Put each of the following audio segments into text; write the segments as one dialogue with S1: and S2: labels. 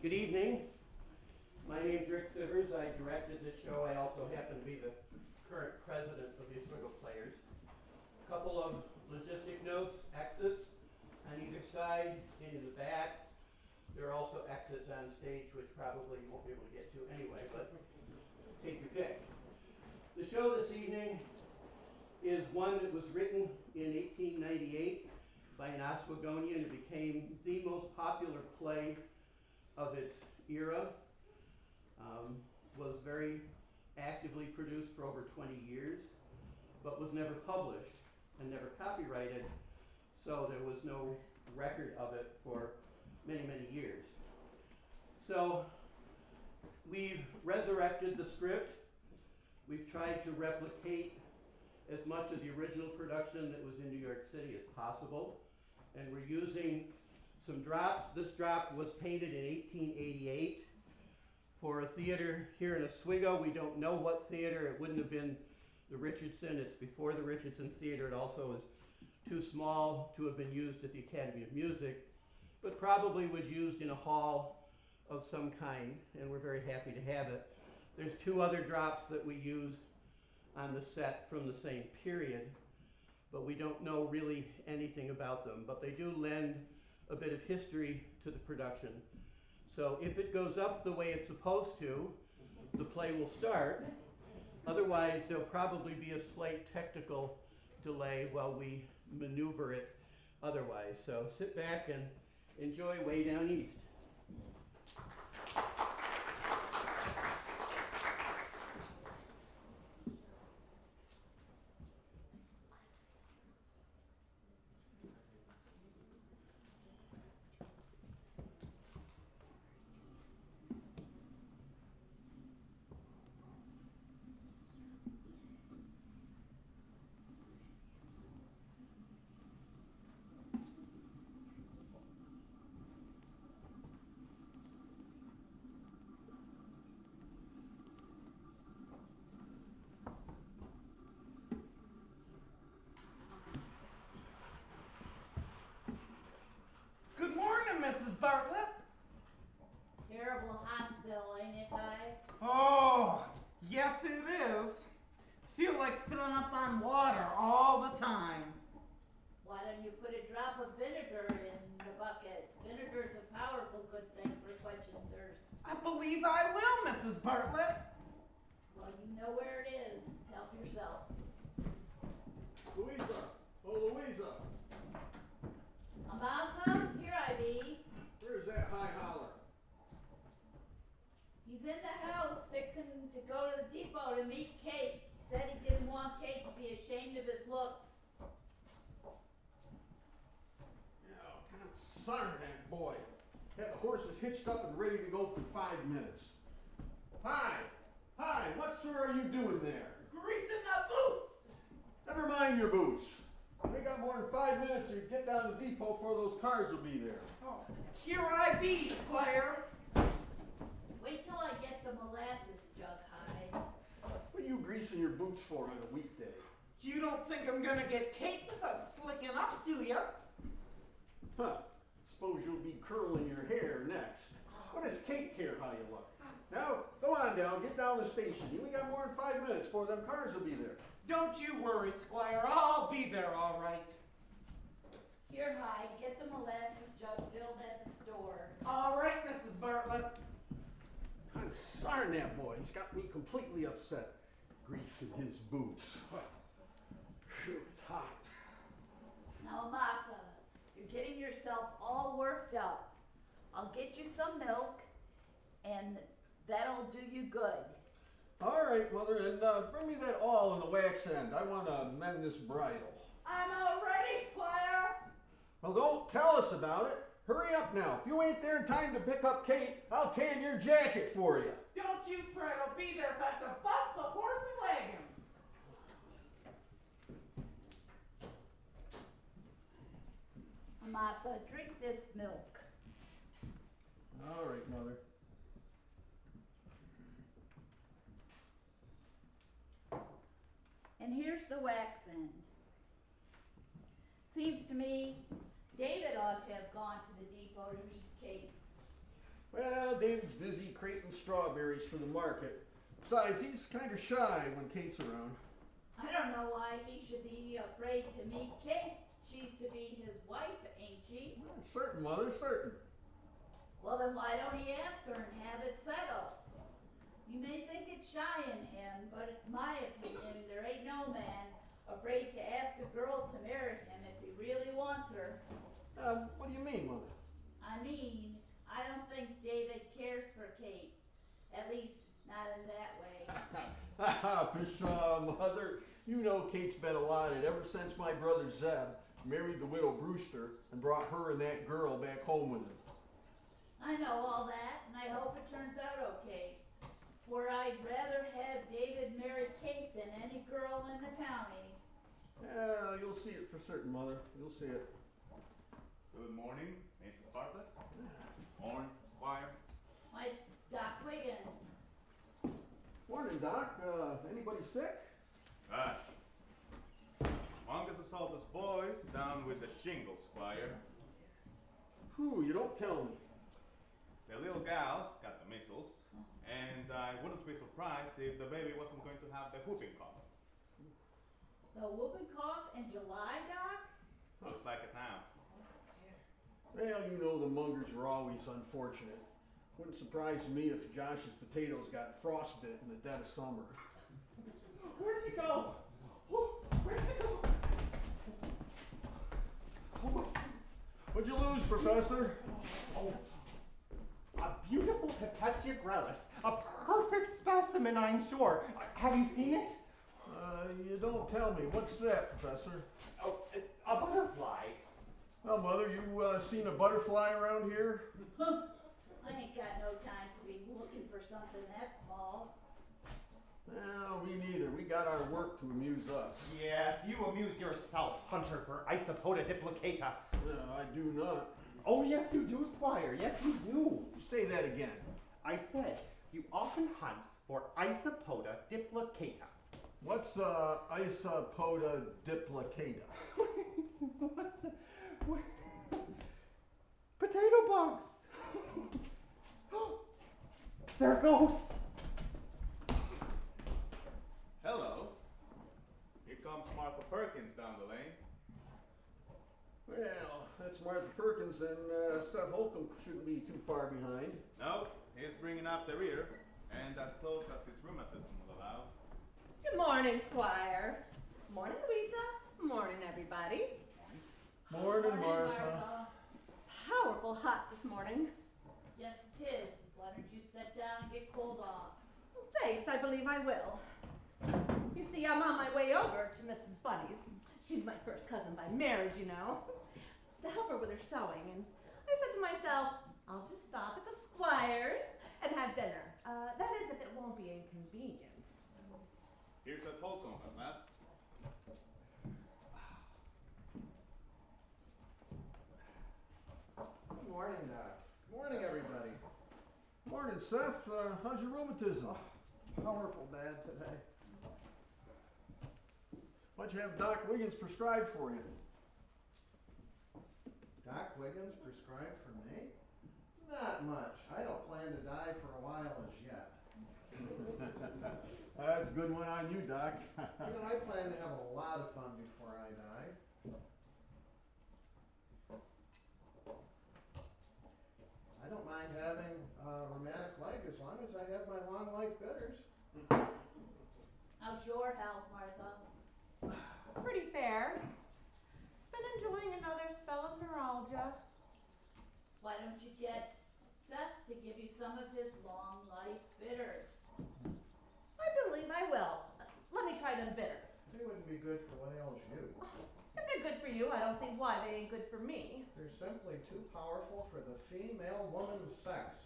S1: Good evening. My name's Richard Sivers. I directed this show. I also happen to be the current president of the Oswego Players. A couple of logistic notes, exits on either side, in the back. There are also exits on stage, which probably you won't be able to get to anyway, but take your pick. The show this evening is one that was written in 1898 by an Oswegonian. It became the most popular play of its era. Was very actively produced for over 20 years, but was never published and never copyrighted, so there was no record of it for many, many years. So we've resurrected the script. We've tried to replicate as much of the original production that was in New York City as possible, and we're using some drops. This drop was painted in 1888 for a theater here in Oswego. We don't know what theater. It wouldn't have been the Richardson. It's before the Richardson Theater. It also is too small to have been used at the Academy of Music, but probably was used in a hall of some kind, and we're very happy to have it. There's two other drops that we use on the set from the same period, but we don't know really anything about them, but they do lend a bit of history to the production. So if it goes up the way it's supposed to, the play will start. Otherwise, there'll probably be a slight technical delay while we maneuver it otherwise. So sit back and enjoy Way Down East.
S2: Mrs. Bartlett.
S3: Terrible hot spill, ain't it, Guy?
S2: Oh, yes it is. Feel like filling up on water all the time.
S3: Why don't you put a drop of vinegar in the bucket? Vinegar's a powerful good thing for quenching thirst.
S2: I believe I will, Mrs. Bartlett.
S3: Well, you know where it is. Help yourself.
S4: Louisa! Oh, Louisa!
S3: Amasa, here I be.
S4: Where's that high holler?
S3: He's in the house fixing to go to the depot to meet Kate. He said he didn't want Kate to be ashamed of his looks.
S4: Yeah, kind of sorry, that boy. Had the horses hitched up and ready to go for 5 minutes. Hi! Hi, what, sir, are you doing there?
S2: Greasing my boots.
S4: Never mind your boots. We got more than 5 minutes to get down to the depot before those cars will be there.
S2: Oh, here I be, Squire.
S3: Wait till I get the molasses jug, Hyde.
S4: What are you greasing your boots for on a weekday?
S2: You don't think I'm gonna get Kate without slicking up, do you?
S4: Huh. Suppose you'll be curling your hair next. What does Kate care how you look? Now, go on down, get down to the station. You ain't got more than 5 minutes before them cars will be there.
S2: Don't you worry, Squire. I'll be there all right.
S3: Here, Hyde, get the molasses jug filled at the store.
S2: All right, Mrs. Bartlett.
S4: Consarn that boy. He's got me completely upset. Greasing his boots. Phew, it's hot.
S3: Now, Amasa, you're getting yourself all worked up. I'll get you some milk, and that'll do you good.
S4: All right, Mother, and bring me that awl and the wax end. I want to mend this bridle.
S2: I'm all ready, Squire.
S4: Well, don't tell us about it. Hurry up now. If you ain't there in time to pick up Kate, I'll tan your jacket for you.
S2: Don't you fret. I'll be there if I have to bust the horse and wagon.
S3: Amasa, drink this milk.
S4: All right, Mother.
S3: And here's the wax end. Seems to me David ought to have gone to the depot to meet Kate.
S4: Well, David's busy crating strawberries for the market. Besides, he's kind of shy when Kate's around.
S3: I don't know why he should be afraid to meet Kate. She's to be his wife, ain't she?
S4: Certain, Mother, certain.
S3: Well, then why don't he ask her and have it settled? You may think it's shy in him, but it's my opinion there ain't no man afraid to ask a girl to marry him if he really wants her.
S4: What do you mean, Mother?
S3: I mean, I don't think David cares for Kate. At least, not in that way.
S4: Pshaw, Mother. You know Kate's been allotted ever since my brother Zeb married the widow Brewster and brought her and that girl back home with him.
S3: I know all that, and I hope it turns out okay. For I'd rather have David marry Kate than any girl in the county.
S4: Yeah, you'll see it for certain, Mother. You'll see it.
S5: Good morning, Mrs. Bartlett. Morning, Squire.
S3: Why, it's Doc Wiggins.
S4: Morning, Doc. Anybody sick?
S5: Gosh. Longest us all those boys down with the shingles, Squire.
S4: Whew, you don't tell me.
S5: The little gals got the measles, and I wouldn't be surprised if the baby wasn't going to have the whooping cough.
S3: The whooping cough in July, Doc?
S5: Looks like it now.
S4: Well, you know the Mungers are always unfortunate. Wouldn't surprise me if Josh's potatoes got frostbit in the dead of summer.
S2: Where'd he go? Where'd he go?
S4: What'd you lose, Professor?
S2: Oh, a beautiful Capetia grellis. A perfect specimen, I'm sure. Have you seen it?
S4: You don't tell me. What's that, Professor?
S2: Oh, a butterfly.
S4: Well, Mother, you seen a butterfly around here?
S3: I ain't got no time to be looking for something that small.
S4: No, me neither. We got our work to amuse us.
S2: Yes, you amuse yourself, hunter for Isopoda diplicata.
S4: No, I do not.
S2: Oh, yes, you do, Squire. Yes, you do.
S4: Say that again.
S2: I said you often hunt for Isopoda diplicata.
S4: What's Isopoda diplicata?
S2: Potato bugs. There it goes.
S5: Hello. Here comes Murtha Perkins down the lane.
S4: Well, that's Murtha Perkins, and Seth Holcomb shouldn't be too far behind.
S5: No, he's bringing up the rear, and as close as his rheumatism will allow.
S6: Good morning, Squire. Morning, Louisa. Morning, everybody.
S4: Morning, Martha.
S6: Powerful hot this morning.
S3: Yes, it is. Why don't you sit down and get cooled off?
S6: Thanks, I believe I will. You see, I'm on my way over to Mrs. Bunny's. She's my first cousin by marriage, you know, to help her with her sewing. And I said to myself, I'll just stop at the Squire's and have dinner. That is, if it won't be inconvenient.
S5: Here's at Holcomb at last.
S7: Good morning, Doc. Morning, everybody.
S4: Morning, Seth. How's your rheumatism?
S7: Powerful bad today.
S4: Why'd you have Doc Wiggins prescribed for you?
S7: Doc Wiggins prescribed for me? Not much. I don't plan to die for a while as yet.
S4: That's a good one on you, Doc.
S7: I plan to have a lot of fun before I die. I don't mind having a rheumatic leg as long as I have my long life bitters.
S3: How's your health, Martha?
S6: Pretty fair. Been enjoying another spell of neuralgia.
S3: Why don't you get Seth to give you some of his long life bitters?
S6: I believe I will. Let me try them bitters.
S7: They wouldn't be good for what ails you.
S6: If they're good for you, I don't see why they ain't good for me.
S7: They're simply too powerful for the female woman's sex.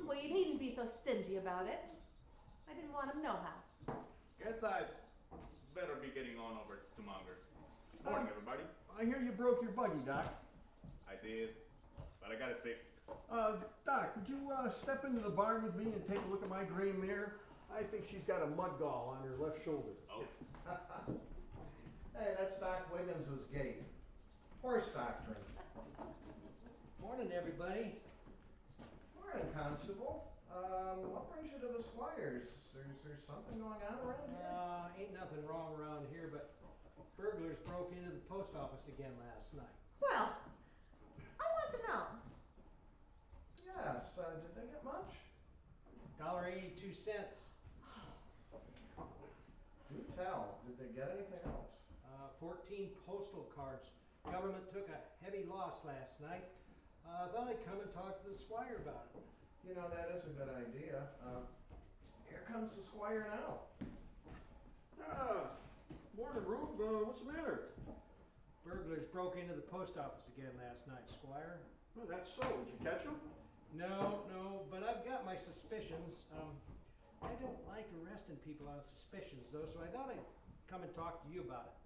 S6: Well, you needn't be so stingy about it. I didn't want him know-how.
S5: Guess I'd better be getting on over to Munger's. Morning, everybody.
S4: I hear you broke your buggy, Doc.
S5: I did, but I got it fixed.
S4: Doc, would you step into the barn with me and take a look at my gray mare? I think she's got a mud gall on her left shoulder.
S5: Oh,
S7: Hey, that's Doc Wiggins' gate. Horse doctrine.
S8: Morning, everybody.
S7: Constable. What brings you to the Squires? There's something going on around here?
S8: Ain't nothing wrong around here, but burglars broke into the post office again last night.
S6: Well, I want to know.
S7: Yes, did they get much?
S8: $1.82.
S7: Do tell. Did they get anything else?
S8: 14 postal cards. Government took a heavy loss last night. I thought I'd come and talk to the Squire about it.
S7: You know, that is a good idea. Here comes the Squire now.
S4: Morning, Rube. What's the matter?
S8: Burglars broke into the post office again last night, Squire.
S4: Well, that's so. Did you catch them?
S8: No, but I've got my suspicions. I don't like arresting people on suspicions, though, so I thought I'd come and talk to you about it.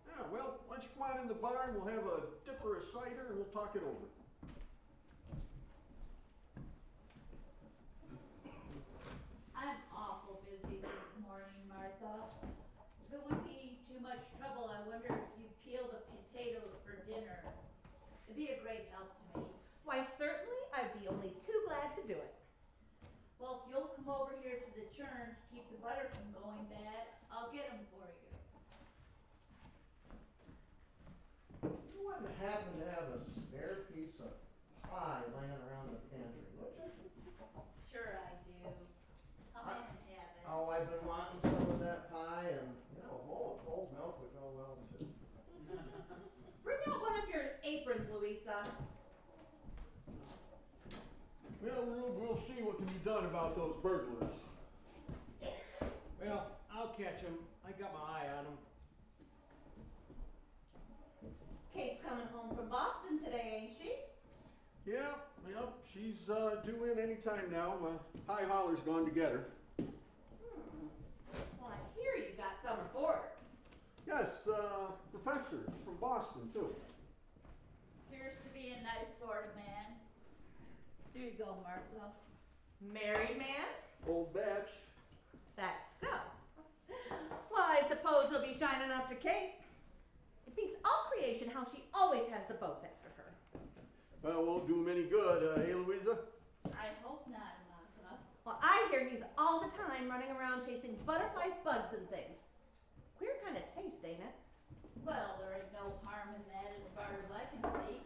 S4: Yeah, well, why don't you come on in the barn? We'll have a dipper of cider and we'll talk it over.
S3: I'm awful busy this morning, Murtha. If it would be too much trouble, I wonder if you'd peel the potatoes for dinner. It'd be a great help to me.
S6: Why, certainly, I'd be only too glad to do it.
S3: Well, if you'll come over here to the churn to keep the butter from going bad, I'll get 'em for you.
S7: You wouldn't happen to have a spare piece of pie laying around the pantry, would you?
S3: Sure I do. Come in and have it.
S7: Oh, I've been wanting some of that pie, and you know, a bowl of cold milk would go well too.
S6: Bring out one of your aprons, Louisa.
S4: Well, Rube, we'll see what can be done about those burglars.
S8: Well, I'll catch them. I got my eye on them.
S6: Kate's coming home from Boston today, ain't she?
S4: Yeah, she's due in any time now. Holler's gone to get her.
S6: Well, I hear you got summer boarders.
S4: Yes, professor from Boston, too.
S3: Appears to be a nice sort of man. Here you go, Murtha.
S6: Married man?
S4: Old batch.
S6: That's so. Well, I suppose he'll be shining up to Kate. It beats all creation how she always has the bows after her.
S4: Well, won't do him any good, hey, Louisa?
S3: I hope not, Massa.
S6: Well, I hear he's all the time running around chasing butterflies, bugs, and things. Queer kind of taste, ain't it?
S3: Well, there ain't no harm in that as far as I can see.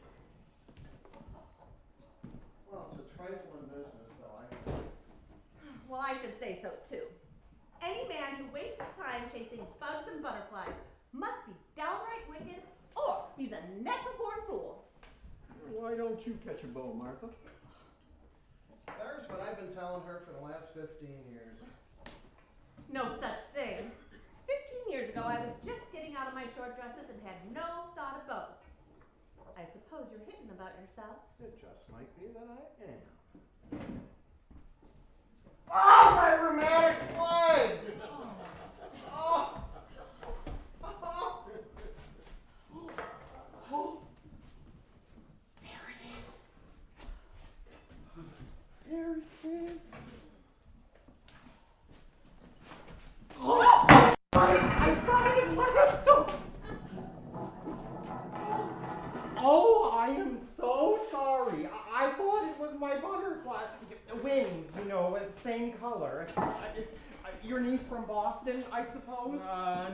S7: Well, it's a trifling business, though, I think.
S6: Well, I should say so, too. Any man who wastes his time chasing bugs and butterflies must be downright wicked, or he's a natural-born fool.
S4: Why don't you catch a bow, Murtha?
S7: There's what I've been telling her for the last 15 years.
S6: No such thing. 15 years ago, I was just getting out of my short dresses and had no thought of bows. I suppose you're hitting about yourself.
S7: It just might be that I am. Oh, my rheumatic leg! Oh. Oh. There it is. There it is. Oh! I'm trying to blast him! Oh, I am so sorry. I thought it was my butterfly. Wings, you know, same color. Your niece from Boston, I suppose?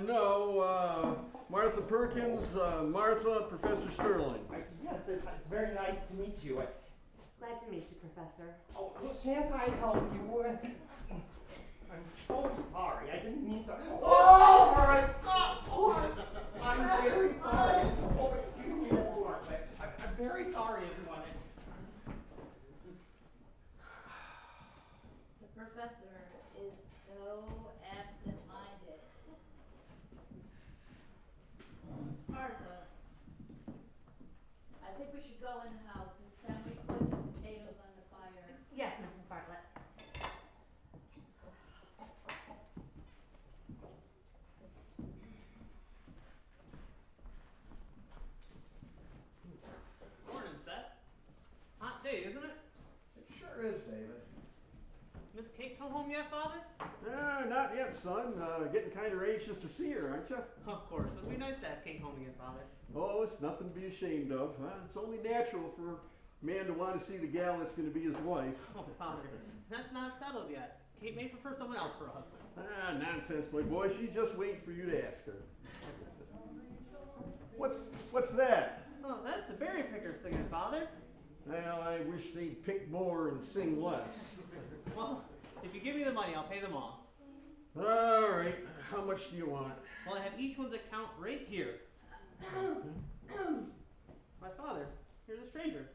S4: No, Martha Perkins, Martha, Professor Sterling.
S2: Yes, it's very nice to meet you.
S6: Glad to meet you, Professor.
S2: Oh, shan't I help you? I'm so sorry. I didn't mean to. Oh, my God! Oh, I'm very sorry. Oh, excuse me, Miss Bartlett. I'm very sorry, everyone.
S3: The professor is so absent-minded. Martha, I think we should go in the house. It's time we put the potatoes on the fire.
S6: Yes, Mrs. Bartlett.
S9: Morning, Seth. Hot day, isn't it?
S7: It sure is, David.
S9: Miss Kate come home yet, Father?
S4: Not yet, son. Getting kind of anxious to see her, aren't you?
S9: Of course. It'll be nice to have Kate home again, Father.
S4: Oh, it's nothing to be ashamed of. It's only natural for man to want to see the gal that's going to be his wife.
S9: Oh, Father, that's not settled yet. Kate may prefer someone else for a husband.
S4: Ah, nonsense, my boy. She's just waiting for you to ask her. What's that?
S9: Oh, that's the berry picker singing, Father.
S4: Well, I wish they'd pick more and sing less.
S9: Well, if you give me the money, I'll pay them all.
S4: All right. How much do you want?
S9: Well, I have each one's account right here. My father, here's a stranger.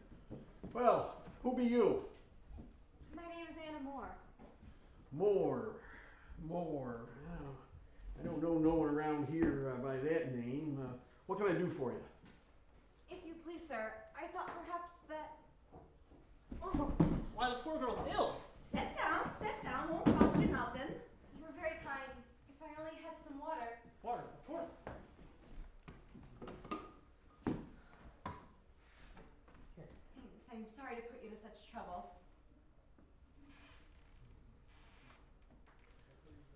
S4: Well, who be you?
S10: My name is Anna Moore.
S4: Moore. Well, I don't know no one around here by that name. What can I do for you?
S10: If you please, sir, I thought perhaps that...
S9: Why, the poor girl's ill.
S6: Sit down, won't cost you nothing.
S10: You were very kind. If I only had some water.
S9: Water, of course.
S10: Thanks. I'm sorry to put you to such trouble.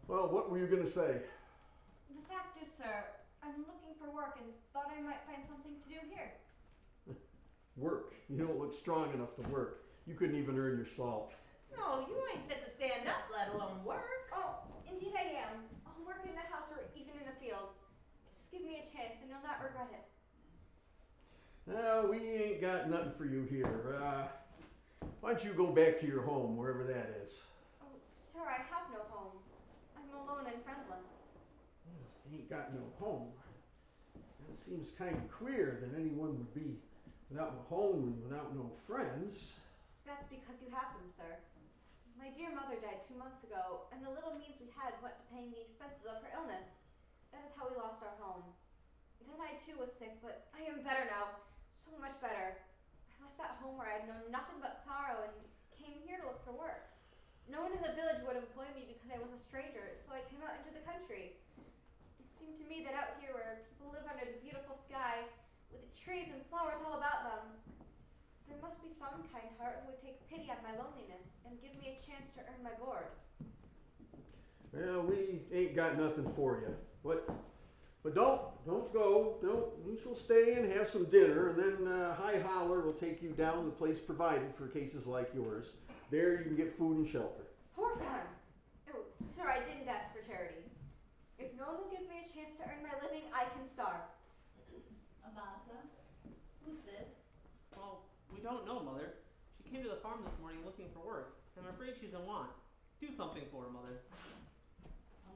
S4: Well, what were you going to say?
S10: The fact is, sir, I'm looking for work and thought I might find something to do here.
S4: Work. You don't look strong enough to work. You couldn't even earn your salt.
S6: No, you ain't fit to stand up, let alone work.
S10: Oh, indeed I am. I'll work in the house or even in the field. Just give me a chance and you'll not regret it.
S4: No, we ain't got nothing for you here. Why don't you go back to your home, wherever that is?
S10: Oh, sir, I have no home. I'm alone and friendless.
S4: Ain't got no home. It seems kind of queer that anyone would be without a home and without no friends.
S10: That's because you have them, sir. My dear mother died 2 months ago, and the little means we had went to paying the expenses of her illness. That is how we lost our home. Then I too was sick, but I am better now. So much better. I left that home where I had known nothing but sorrow and came here to look for work. No one in the village would employ me because I was a stranger, so I came out into the country. It seemed to me that out here where people live under the beautiful sky, with the trees and flowers all about them, there must be some kind heart who would take pity on my loneliness and give me a chance to earn my board.
S4: Well, we ain't got nothing for you. But don't go. You shall stay and have some dinner, and then Holler will take you down to the place provided for cases like yours. There you can get food and shelter.
S10: Poor man! Oh, sir, I didn't ask for charity. If no one will give me a chance to earn my living, I can starve.
S3: Amasa, who's this?
S9: Well, we don't know, Mother. She came to the farm this morning looking for work. I'm afraid she's in want. Do something for her, Mother.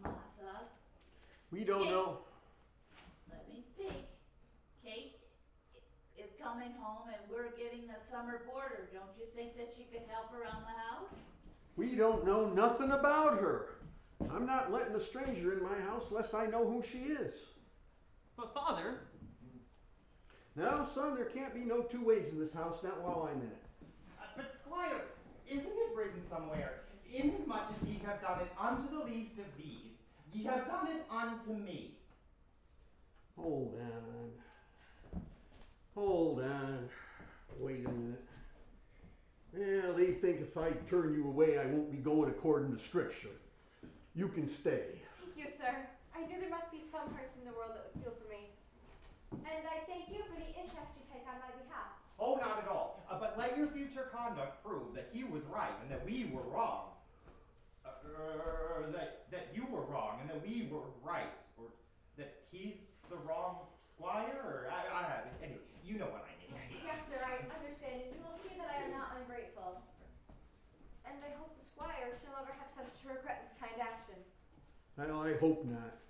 S3: Amasa,
S4: We don't know.
S3: let me speak. Kate is coming home and we're getting a summer boarder. Don't you think that she could help around the house?
S4: We don't know nothing about her. I'm not letting a stranger in my house unless I know who she is.
S9: But, Father...
S4: No, son, there can't be no two ways in this house, not while I'm in it.
S7: But Squire, isn't it written somewhere, inasmuch as ye have done it unto the least of these, ye have done it unto me?
S4: Hold on. Wait a minute. Well, they think if I turn you away, I won't be going according to Scripture. You can stay.
S10: Thank you, sir. I knew there must be some hearts in the world that would feel for me. And I thank you for the interest you take on my behalf.
S7: Oh, not at all. But let your future conduct prove that he was right and that we were wrong. That you were wrong and that we were right. Or that he's the wrong Squire? Or anyway, you know what I mean.
S10: Yes, sir, I understand, and you will see that I am not ungrateful. And I hope the Squire shall never have sense to regret this kind action.
S4: Well, I hope not.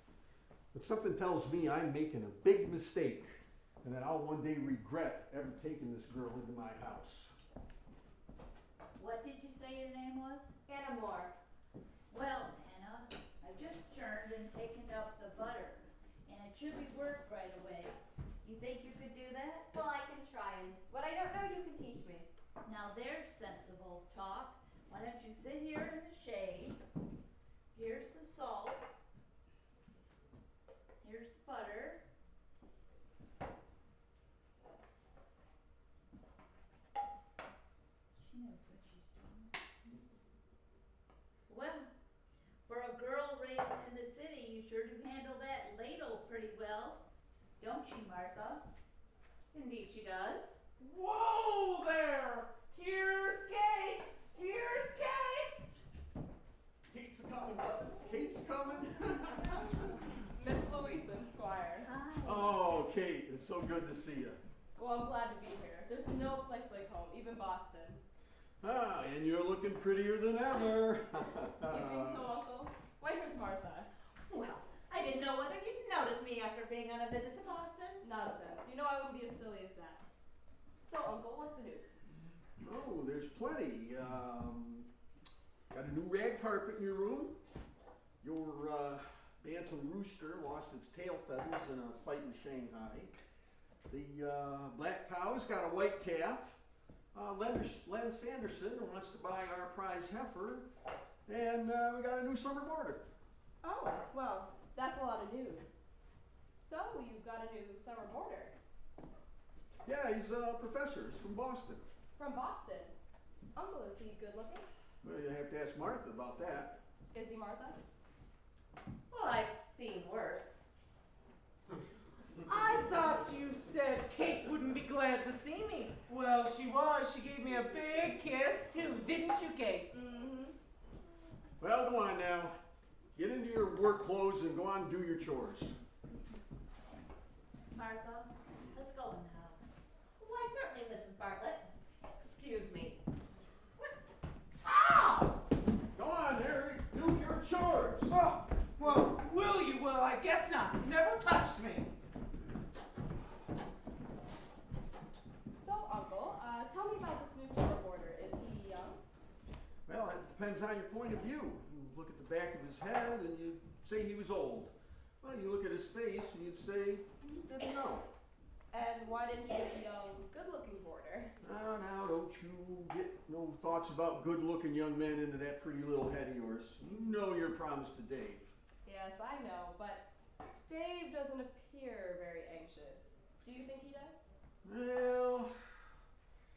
S4: But something tells me I'm making a big mistake and that I'll one day regret ever taking this girl into my house.
S3: What did you say your name was?
S10: Anna Moore.
S3: Well, Anna, I've just churned and taken up the butter, and it should be worked right away. You think you could do that?
S10: Well, I can try, and what I don't know, you can teach me.
S3: Now there's sensible talk. Why don't you sit here in the shade? Here's the salt. Here's the butter. She knows what she's doing. Well, for a girl raised in the city, you sure do handle that ladle pretty well. Don't she, Murtha?
S6: Indeed she does.
S7: Whoa there!
S4: see you.
S11: Well, I'm glad to be here. There's no place like home, even Boston.
S4: Ah, and you're looking prettier than ever.
S11: You think so, Uncle? Why, here's Martha.
S6: Well, I didn't know whether you'd notice me after being on a visit to Boston.
S11: Nonsense. You know I wouldn't be as silly as that. So, Uncle, what's the news?
S4: Oh, there's plenty. Got a new rag carpet in your room. Your bantam rooster lost its tail feathers in a fight in Shanghai. The black cow's got a white calf. Len Sanderson wants to buy our prize heifer. And we got a new summer boarder.
S11: Oh, well, that's a lot of news. So, you've got a new summer boarder.
S4: Yeah, he's a professor. He's from Boston.
S11: From Boston? Uncle, is he good looking?
S4: Well, you have to ask Murtha about that.
S11: Is he, Martha?
S6: Well, I've seen worse.
S12: I thought you said Kate wouldn't be glad to see me. Well, she was. She gave me a big kiss, too. Didn't you, Kate?
S11: Mm-hmm.
S4: Well, go on now. Get into your work clothes and go on and do your chores.
S3: Martha, let's go in the house.
S6: Why, certainly, Mrs. Bartlett. Excuse me.
S12: Ow!
S4: Go on, Harry. Do your chores.
S12: Oh, well, will you? Well, I guess not. You never touched me.
S11: So, Uncle, tell me about this new summer boarder. Is he young?
S4: Well, it depends on your point of view. You look at the back of his head and you say he was old. Well, you look at his face and you'd say he didn't know.
S11: And why didn't you get a young, good-looking boarder?
S4: Now, don't you get no thoughts about good-looking young men into that pretty little head of yours. You know your promise to Dave.
S11: Yes, I know, but Dave doesn't appear very anxious. Do you think he does?
S4: Well,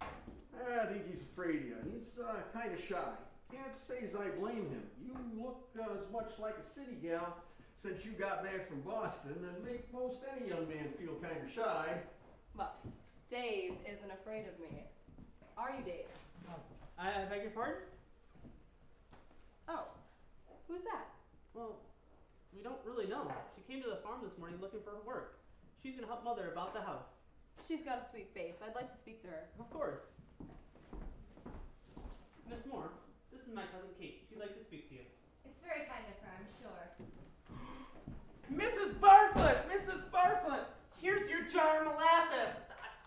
S4: I think he's afraid of you. He's kind of shy. Can't say as I blame him. You look as much like a city gal since you got back from Boston and make most any young man feel kind of shy.
S11: Well, Dave isn't afraid of me. Are you, Dave?
S9: I beg your pardon?
S11: Oh, who's that?
S9: Well, we don't really know. She came to the farm this morning looking for work. She's gonna help Mother about the house.
S11: She's got a sweet face. I'd like to speak to her.
S9: Of course. Miss Moore, this is my cousin Kate. She'd like to speak to you.
S10: It's very kind of her, I'm sure.
S12: Mrs. Bartlett! Mrs. Bartlett! Here's your jar of molasses.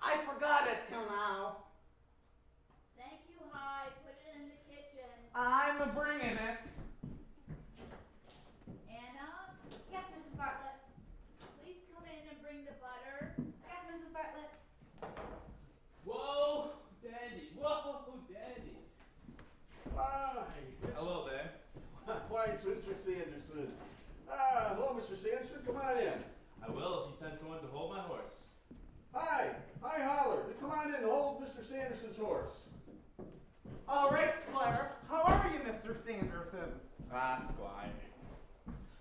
S12: I forgot it till now.
S3: Thank you, Hi. Put it in the kitchen.
S12: I'm a-bringing it.
S3: Anna,
S10: Yes, Mrs. Bartlett.
S3: please come in and bring the butter.
S10: Yes, Mrs. Bartlett.
S13: Whoa, Dandy. Whoa, Dandy.
S4: Hi.
S5: Hello there.
S4: Why, it's Mr. Sanderson. Hello, Mr. Sanderson. Come on in.
S13: I will if you send someone to hold my horse.
S4: Hi. Hi, Holler. Come on in and hold Mr. Sanderson's horse.
S12: All right, Squire. How are you, Mr. Sanderson?
S13: Ah, Squire.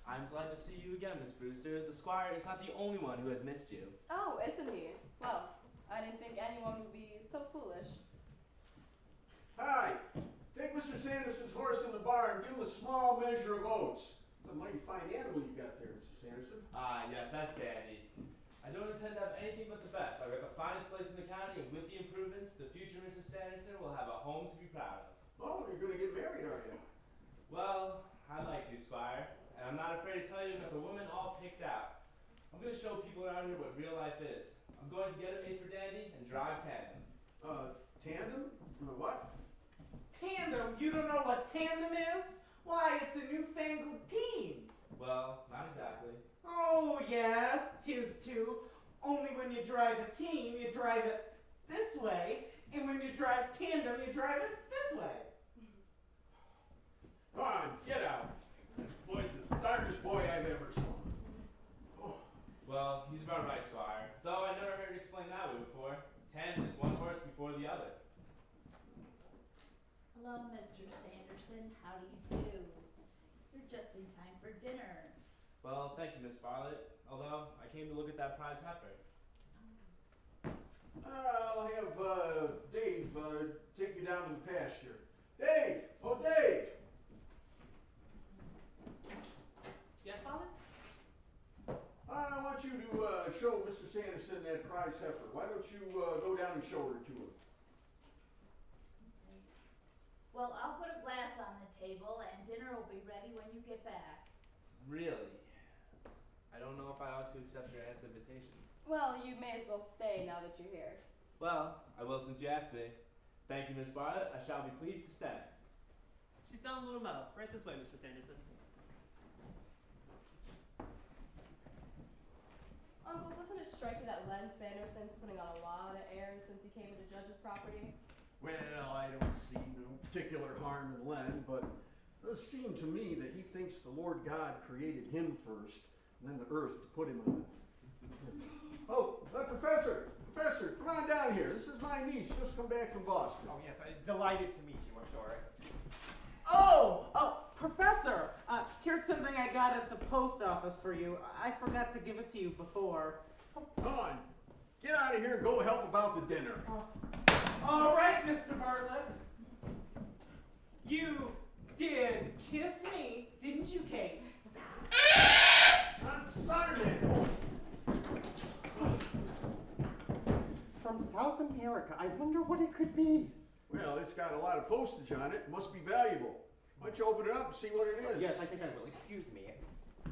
S13: I'm glad to see you again, Miss Brewster. The Squire is not the only one who has missed you.
S11: Oh, isn't he? Well, I didn't think anyone would be so foolish.
S4: Hi. Take Mr. Sanderson's horse in the barn and give him a small measure of oats. It's a mighty fine animal you got there, Mr. Sanderson.
S13: Ah, yes, that's dandy. I don't intend to have anything but the best. I've got the finest place in the county, and with the improvements, the future Mrs. Sanderson will have a home to be proud of.
S4: Oh, you're going to get married, are you?
S13: Well, I'd like to, Squire. And I'm not afraid to tell you I've got the women all picked out. I'm going to show people around here what real life is. I'm going to get it made for Dandy and drive tandem.
S4: Tandem? What?
S12: Tandem? You don't know what tandem is? Why, it's a newfangled team.
S13: Well, not exactly.
S12: Oh, yes, 'tis too. Only when you drive a team, you drive it this way, and when you drive tandem, you drive it this way.
S4: Come on, get out. That boy's the darndest boy I've ever saw. Oh.
S13: Well, he's about right, Squire. Though I never heard it explained that way before. Tandem is one horse before the other.
S3: Hello, Mr. Sanderson. How do you do? You're just in time for dinner.
S13: Well, thank you, Miss Bartlett. Although, I came to look at that prize heifer.
S4: I'll have Dave take you down to the pasture. Dave! Oh, Dave!
S9: Yes, Father?
S4: I want you to show Mr. Sanderson that prize heifer. Why sure.
S3: Well, I'll put a glass on the table and dinner will be ready when you get back.
S13: Really? I don't know if I ought to accept your aunt's invitation.
S11: Well, you may as well stay now that you're here.
S13: Well, I will since you asked me. Thank you, Miss Bartlett. I shall be pleased to stay.
S9: She's down a little meadow. Right this way, Mr. Sanderson.
S11: Uncle, doesn't it strike you that Len Sanderson's putting on a lot of airs since he came into Judge's property?
S4: Well, I don't see no particular harm in Len, but it does seem to me that he thinks the Lord God created him first, and then the earth to put him on. Oh, Professor, come on down here. This is my niece, just come back from Boston.
S7: Oh, yes, I'm delighted to meet you, I'm sure.
S12: Oh, Professor, here's something I got at the post office for you. I forgot to give it to you before.
S4: Come on, get out of here and go help about the dinner.
S12: All right, Mr. Bartlett. You did kiss me, didn't you, Kate?
S4: On Saturday.
S7: From South America, I wonder what it could be.
S4: Well, it's got a lot of postage on it. It must be valuable. Why don't you open it up and see what it is?
S7: Yes, I think I will. Excuse me.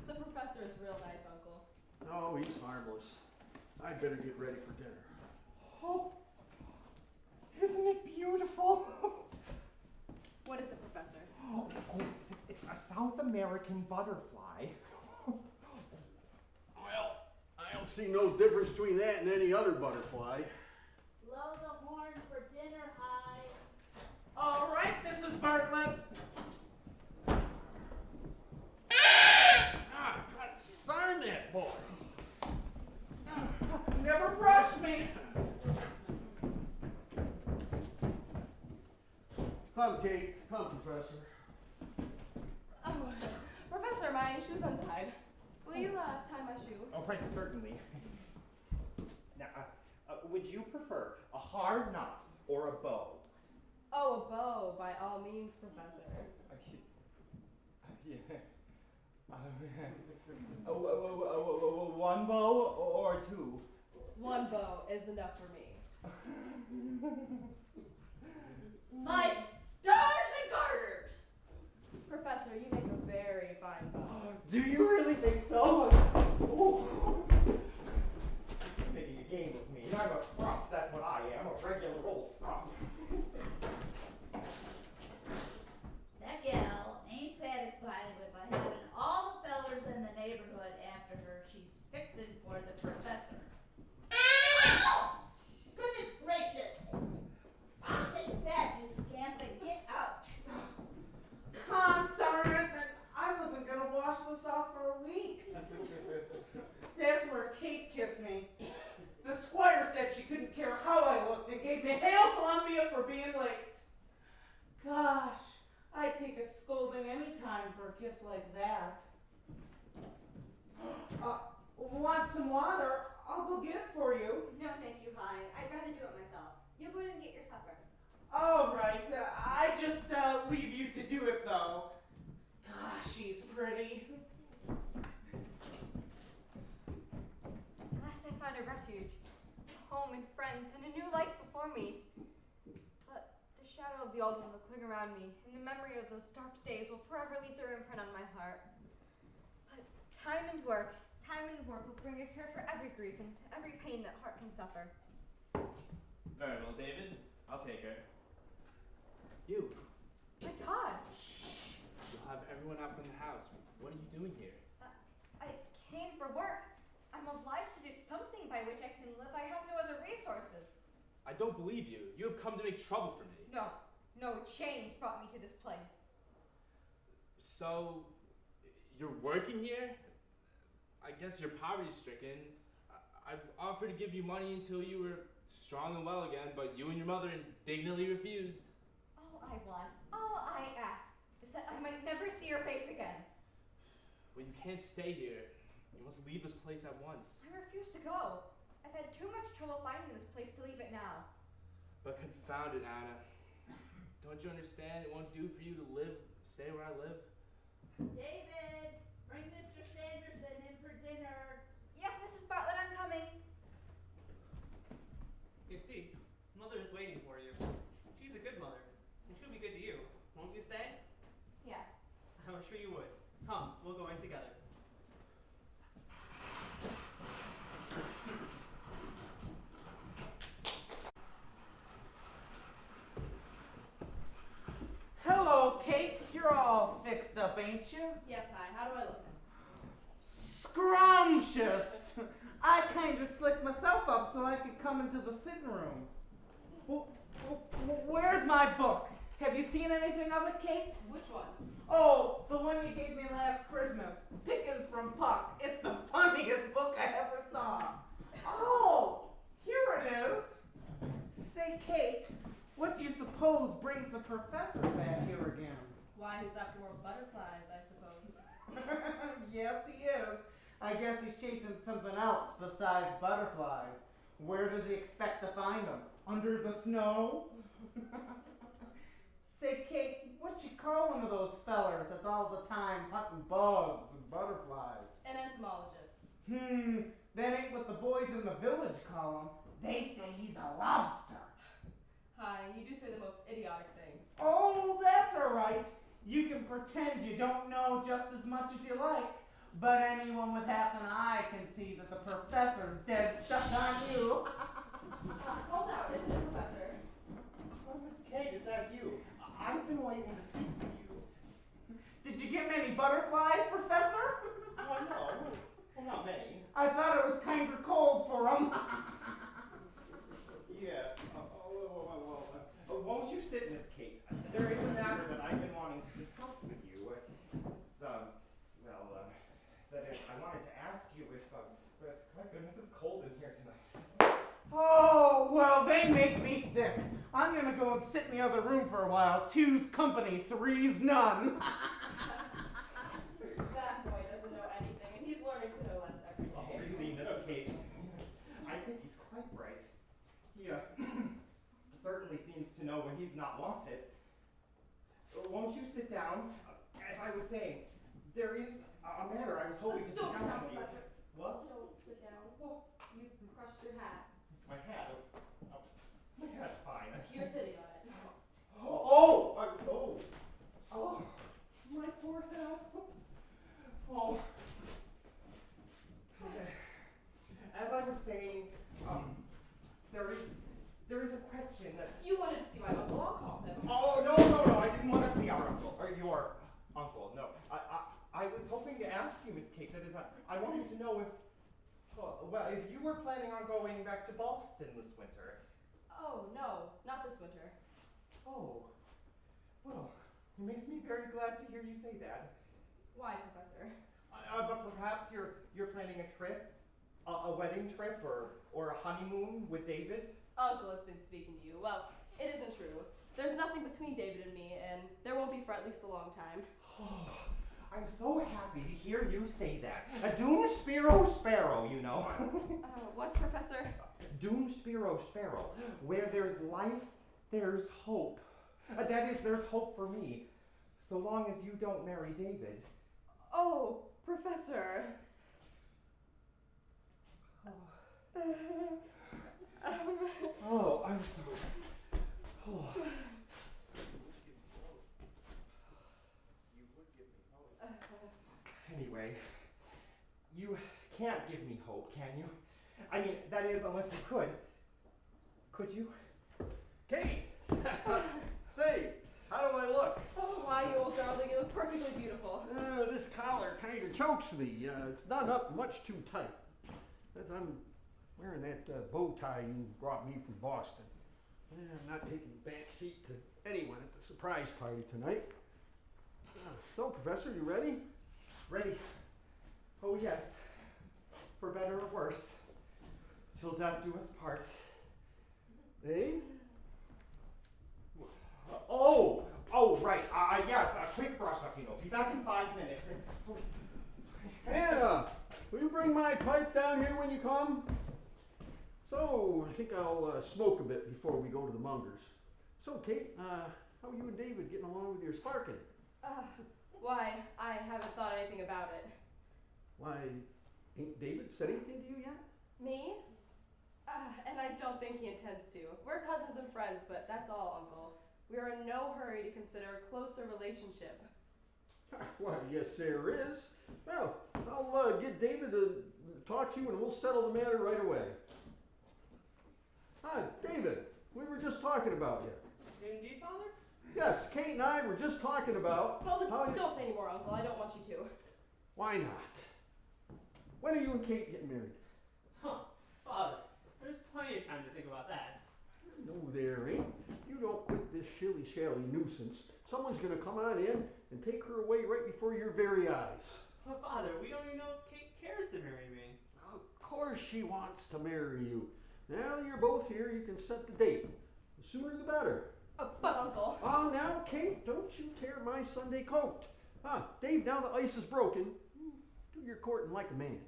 S11: The professor is real nice, Uncle.
S4: No, he's harmless. I'd better get ready for dinner.
S7: Oh, isn't it beautiful?
S11: What is it, Professor?
S7: Oh, it's a South American butterfly.
S4: Well, I don't see no difference between that and any other butterfly.
S3: Blow the horn for dinner, High.
S12: All right, Mrs. Bartlett.
S4: God, sign that boy.
S12: Never brushed me.
S4: Come, Kate. Come, Professor.
S11: Oh, Professor, my shoe's untied. Will you tie my shoe?
S7: Oh, right, certainly. Now, would you prefer a hard knot or a bow?
S11: Oh, a bow, by all means, Professor.
S7: One bow or two?
S11: One bow is enough for me.
S3: My stars and garters!
S11: Professor, you make a very fine bow.
S7: Do you really think so? Oh. She's making a game of me. I'm a frump, that's what I am, a regular old frump.
S3: That gal ain't satisfied with having all the fellers in the neighborhood after her. She's fixing for the professor. Ow! Goodness gracious! I'll take that, you scamp, and get out.
S12: Sergeant, I wasn't gonna wash this off for a week. That's where Kate kissed me. The Squire said she couldn't care how I looked and gave me Hail Columbia for being late. Gosh, I'd take a scolding any time for a kiss like that. Want some water? I'll go get it for you.
S10: No, thank you, Hi. I'd rather do it myself. You go ahead and get your supper.
S12: All right, I just leave you to do it though. Gosh, she's pretty.
S10: At last I found a refuge, a home and friends, and a new life before me. But the shadow of the old one will cling around me, and the memory of those dark days will forever leave their imprint on my heart. But time and work will bring a cure for every grief and every pain that heart can suffer.
S13: Very well, David. I'll take her. You.
S11: My God!
S13: Shh! You'll have everyone out from the house. What are you doing here?
S10: I came for work. I'm obliged to do something by which I can live. I have no other resources.
S13: I don't believe you. You have come to make trouble for me.
S10: No, change brought me to this place.
S13: So, you're working here? I guess you're poverty-stricken. I offered to give you money until you were strong and well again, but you and your mother indignantly refused.
S10: All I ask, is that I might never see your face again.
S13: Well, you can't stay here. You must leave this place at once.
S10: I refuse to go. I've had too much trouble finding this place to leave it now.
S13: But confound it, Anna. Don't you understand? It won't do for you to stay where I live.
S3: David, bring Mr. Sanderson in for dinner.
S10: Yes, Mrs. Bartlett, I'm coming.
S9: You see, I'm Mother is waiting for you. She's a good mother, and she'll be good to you. Won't you stay?
S10: Yes.
S9: I was sure you would. Come, we'll go in together.
S12: Hello, Kate. You're all fixed up, ain't you?
S11: Yes, hi. How do I look?
S12: Scrumptious. I kind of slicked myself up so I could come into the sitting room. Where's my book? Have you seen anything of it, Kate?
S11: Which one?
S12: Oh, the one you gave me last Christmas. Pickens from Puck. It's the funniest book I ever saw. Oh, here it is. Say, Kate, what do you suppose brings the professor back here again?
S11: Why, he's after more butterflies, I suppose.
S12: Yes, he is. I guess he's chasing something else besides butterflies. Where does he expect to find them? Under the snow? Say, Kate, what you call one of those fellers that's all the time hunting bugs and butterflies?
S11: An entomologist.
S12: That ain't what the boys in the village call him. They say he's a lobster.
S11: Hi, you do say the most idiotic things.
S12: Oh, that's all right. You can pretend you don't know just as much as you like, but anyone with half an eye can see that the professor's dead stuck on you.
S11: Hold out, isn't it, Professor?
S7: Oh, Miss Kate, is that you? I've been waiting to speak to you.
S12: Did you get many butterflies, Professor?
S7: Oh, no. Well, not many.
S12: I thought it was kind of cold for them.
S7: Yes. Won't you sit, Miss Kate? There is a matter that I've been wanting to discuss with you. That is, I wanted to ask you if, my goodness, it's cold in here tonight.
S12: Oh, well, they make me sick. I'm going to go and sit in the other room for a while. Two's company, three's none.
S11: That boy doesn't know anything, and he's learning to know less every day.
S7: Oh, really, Miss Kate? I think he's quite right. He, certainly seems to know when he's not wanted. Won't you sit down? As I was saying, there is a matter I was hoping to
S11: Don't sit
S7: discuss
S11: down,
S7: with you.
S11: Professor.
S7: What?
S11: Don't sit down. You crushed your hat.
S7: My hat? My hat's fine.
S11: You're sitting on it.
S7: Oh, my poor hat. Oh. As I was saying, there is a question that.
S11: You wanted to see my uncle. I'll call him.
S7: Oh, no, I didn't want to see our uncle, or your uncle, no. I was hoping to ask you, Miss Kate, that is, I wanted to know if you were planning on going back to Boston this winter.
S11: Oh, no, not this winter.
S7: Oh, well, it makes me very glad to hear you say that.
S11: Why, Professor?
S7: But perhaps you're planning a trip, a wedding trip, or a honeymoon with David?
S11: Uncle has been speaking to you. Well, it isn't true. There's nothing between David and me, and there won't be for at least a long time.
S7: Oh, I'm so happy to hear you say that. A doom spiro sparrow, you know.
S11: What, Professor?
S7: Doom spiro sparrow. Where there's life, there's hope. That is, there's hope for me, so long as you don't marry David.
S11: Oh, Professor.
S7: Oh, I'm sorry. Oh. Anyway, you can't give me hope, can you? I mean, that is, unless you could. Could you?
S4: Kate! Say, how do I look?
S11: Oh, why, you old darling, you look perfectly beautiful.
S4: This collar kind of chokes me. It's not up much too tight. I'm wearing that bow tie you brought me from Boston. I'm not taking a back seat to anyone at the surprise party tonight. So, Professor, you ready?
S7: Ready? Oh, yes. For better or worse. Till death do us part.
S4: Eh?
S7: Oh, right. Yes, a quick brush up, you know. Be back in 5 minutes.
S4: Anna, will you bring my pipe down here when you come? So, I think I'll smoke a bit before we go to the Mungers. So, Kate, how are you and David getting along with your sparking?
S11: Why, I haven't thought anything about it.
S4: Why, ain't David said anything to you yet?
S11: Me? And I don't think he intends to. We're cousins and friends, but that's all, Uncle. We are in no hurry to consider a closer relationship.
S4: Well, yes, there is. Well, I'll get David to talk to you and we'll settle the matter right away. Hi, David. We were just talking about you.
S9: Indeed, Father?
S4: Yes, Kate and I were just talking about...
S11: Oh, don't say any more, Uncle. I don't want you to.
S4: Why not? When are you and Kate getting married?
S9: Huh. Father, there's plenty of time to think about that.
S4: No, there ain't. You don't quit this shilly-shally nuisance. Someone's going to come on in and take her away right before your very eyes.
S9: Well, Father, we don't even know if Kate cares to marry me.
S4: Of course she wants to marry you. Now that you're both here, you can set the date. The sooner the better.
S11: But Uncle...
S4: Oh, now, Kate, don't you tear my Sunday coat. Dave, now the ice is broken. Do your courting like a man.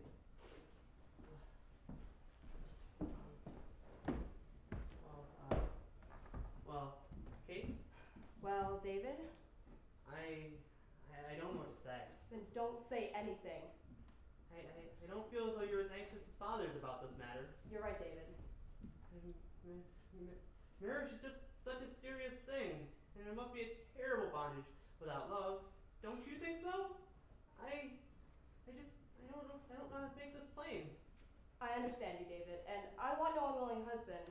S9: Well, Kate?
S11: Well, David?
S9: I don't know what to say.
S11: Then don't say anything.
S9: I don't feel as though you're as anxious as Father is about this matter.
S11: You're right, David.
S9: Marriage is just such a serious thing, and it must be a terrible bondage without love. Don't you think so? I don't know. I don't know how to make this plain.
S11: I understand you, David, and I want no unwilling husband,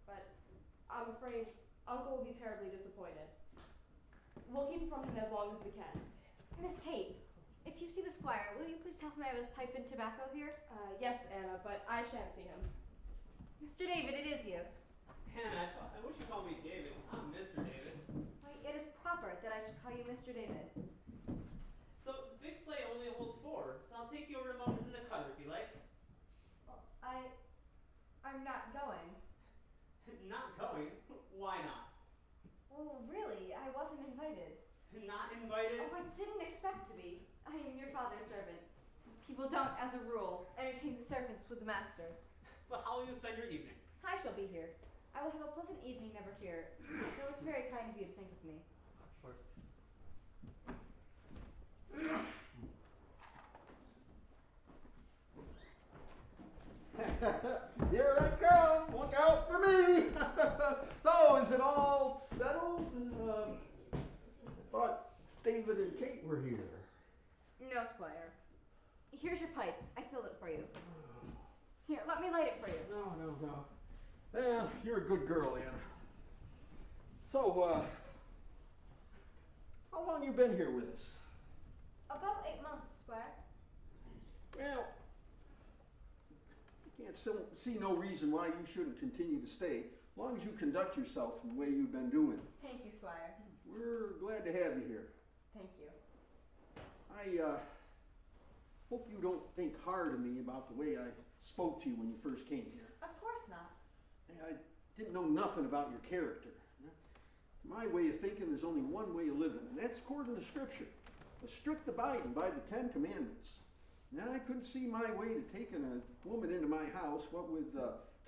S11: but I'm afraid Uncle will be terribly disappointed. We'll keep it from him as long as we can.
S10: Miss Kate, if you see the Squire, will you please tell him I have his pipe and tobacco here?
S11: Yes, Anna, but I shan't see him.
S10: Mr. David, it is you.
S9: Hannah, I wish you called me David, not Mr. David.
S10: Why, it is proper that I should call you Mr. David.
S9: So, the big sleigh only holds 4, so I'll take you over to Mama's in the cutter if you like.
S10: Well, I'm not going.
S9: Not going? Why not?
S10: Well, really, I wasn't invited.
S9: Not invited?
S10: Oh, I didn't expect to be. I am your father's servant. People don't, as a rule, entertain the servants with the masters.
S9: But how will you spend your evening?
S10: I shall be here. I will have a pleasant evening, never fear. Though it's very kind of you to think of me.
S9: Of course.
S4: Here I come. Look out for me. So, is it all settled? I thought David and Kate were here.
S10: No, Squire. Here's your pipe. I filled it for you. Here, let me light it for you.
S4: No. Well, you're a good girl, Anna. So, how long you been here with us?
S10: About 8 months, Squire.
S4: Well, I can't see no reason why you shouldn't continue to stay, as long as you conduct yourself in the way you've been doing.
S10: Thank you, Squire.
S4: We're glad to have you here.
S10: Thank you.
S4: I hope you don't think hard of me about the way I spoke to you when you first came here.
S10: Of course not.
S4: I didn't know nothing about your character. My way of thinking, there's only one way of living, and that's according to Scripture. A strict abiding by the 10 Commandments. Now, I couldn't see my way to taking a woman into my house, what with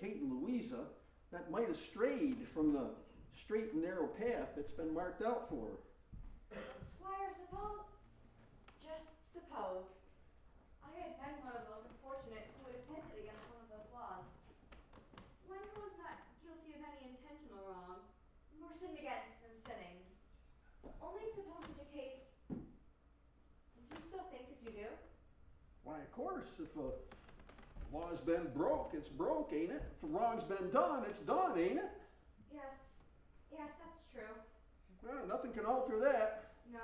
S4: Kate and Louisa, that might have strayed from the straight and narrow path that's been marked out for her.
S10: Squire, just suppose, I had been one of those unfortunate who had offended against one of those laws. One who was not guilty of any intentional wrong, more sinned against than sinning. Only suppose such a case, do you still think as you do?
S4: Why, of course, if a law's been broke, it's broke, ain't it? If a wrong's been done, it's done, ain't it?
S10: Yes, that's true.
S4: Well, nothing can alter that.
S10: No,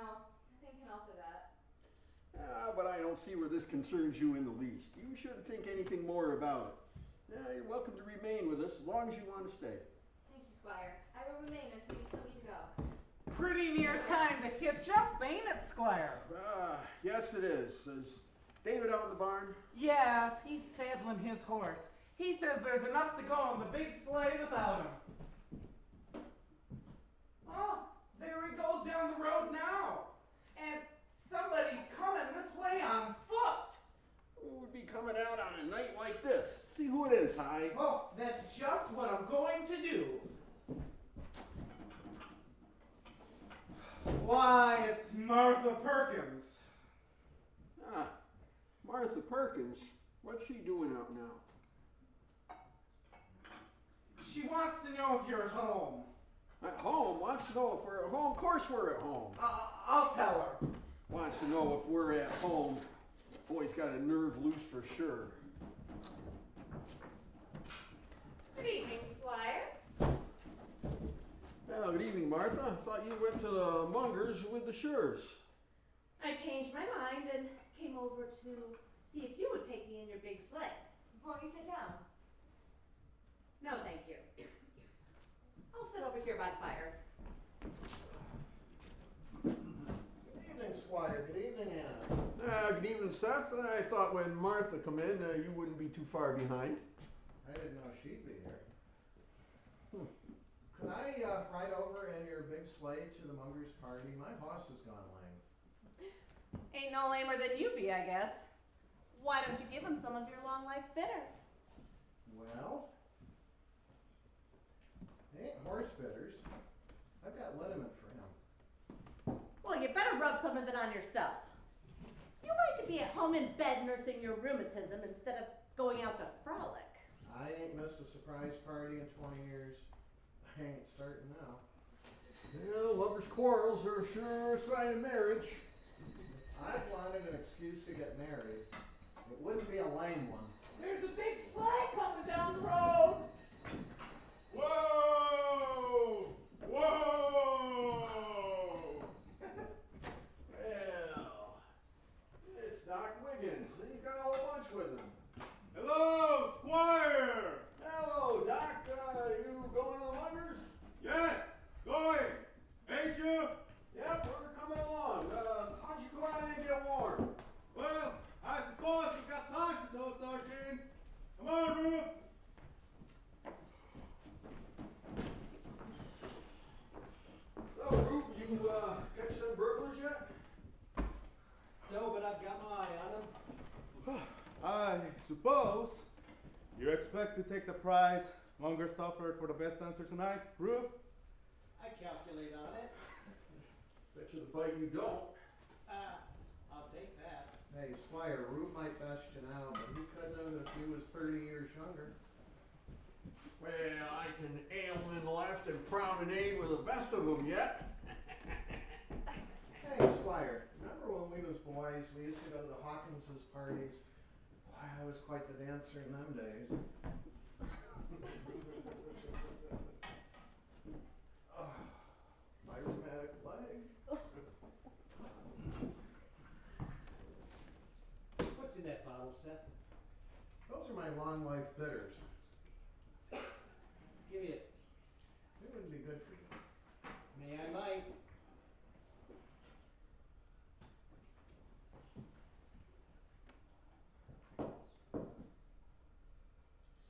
S10: nothing can alter that.
S4: But I don't see where this concerns you in the least. You shouldn't think anything more about it. You're welcome to remain with us as long as you want to stay.
S10: Thank you, Squire. I will remain until you tell me to go.
S12: Pretty near time to hitch up, ain't it, Squire?
S4: Yes it is. Is David out in the barn?
S12: Yes, he's saddling his horse. He says there's enough to go on the big sleigh without him. Oh, there he goes down the road now. And somebody's coming this way on foot.
S4: Who would be coming out on a night like this? See who it is, Hi.
S12: Oh, that's just what I'm going to do. Why, it's Murtha Perkins.
S4: Martha Perkins? What's she doing out now?
S12: She wants to know if you're at home.
S4: At home? Wants to know if we're at home? Of course we're at home.
S12: I'll tell her.
S4: Wants to know if we're at home. Boy's got a nerve loose for sure.
S6: Good evening, Squire.
S4: Well, good evening, Martha. Thought you went to the Mungers with the Shures.
S6: I changed my mind and came over to see if you would take me in your big sleigh.
S10: Won't you sit down?
S6: No, thank you. I'll sit over here by the fire.
S14: Good evening, Squire. Good evening, Anna.
S4: Good evening, Seth. I thought when Martha come in, you wouldn't be too far behind.
S14: I didn't know she'd be here. Could I ride over in your big sleigh to the Mungers' party? My horse has gone lame.
S6: Ain't no lamer than you be, I guess. Why don't you give him some of your long life bitters?
S14: Well, they ain't horse bitters. I've got liniment for him.
S6: Well, you better rub some of it on yourself. You like to be at home in bed nursing your rheumatism instead of going out to frolic.
S14: I ain't missed a surprise party in 20 years. I ain't starting now.
S4: Well, lovers' quarrels are sure a sign of marriage.
S14: I've wanted an excuse to get married. It wouldn't be a lame one.
S12: There's a big flag coming down the road.
S5: Whoa! Whoa!
S4: Well, it's Doc Wiggins. He's got a whole bunch with him.
S5: Hello, Squire!
S4: Hello, Doc. You going to the Mungers?
S5: Yes, going. Ain't you?
S4: Yep, we're coming along. Why don't you go out and get warm?
S5: Well, I suppose we've got time to toast our jeans. Come on, Rube.
S4: So, Rube, you catch some burglars yet?
S8: No, but I've got my eye on them.
S5: I suppose you expect to take the prize Munger offered for the best answer tonight, Rube?
S8: I calculate on it.
S4: Bet you the fight you don't.
S8: I'll take that.
S14: Hey, Squire, Rube might best you now, but he couldn't have if he was 30 years younger.
S4: Well, I can aim in the left and promenade with the best of them yet.
S14: Hey, Squire, remember when we was boys, we used to go to the Hawkinses' parties? Boy, I was quite the dancer in them days. My rheumatic leg.
S8: What's in that bottle, Seth?
S14: Those are my long life bitters.
S8: Give me it.
S14: They wouldn't be good for you.
S8: May I might.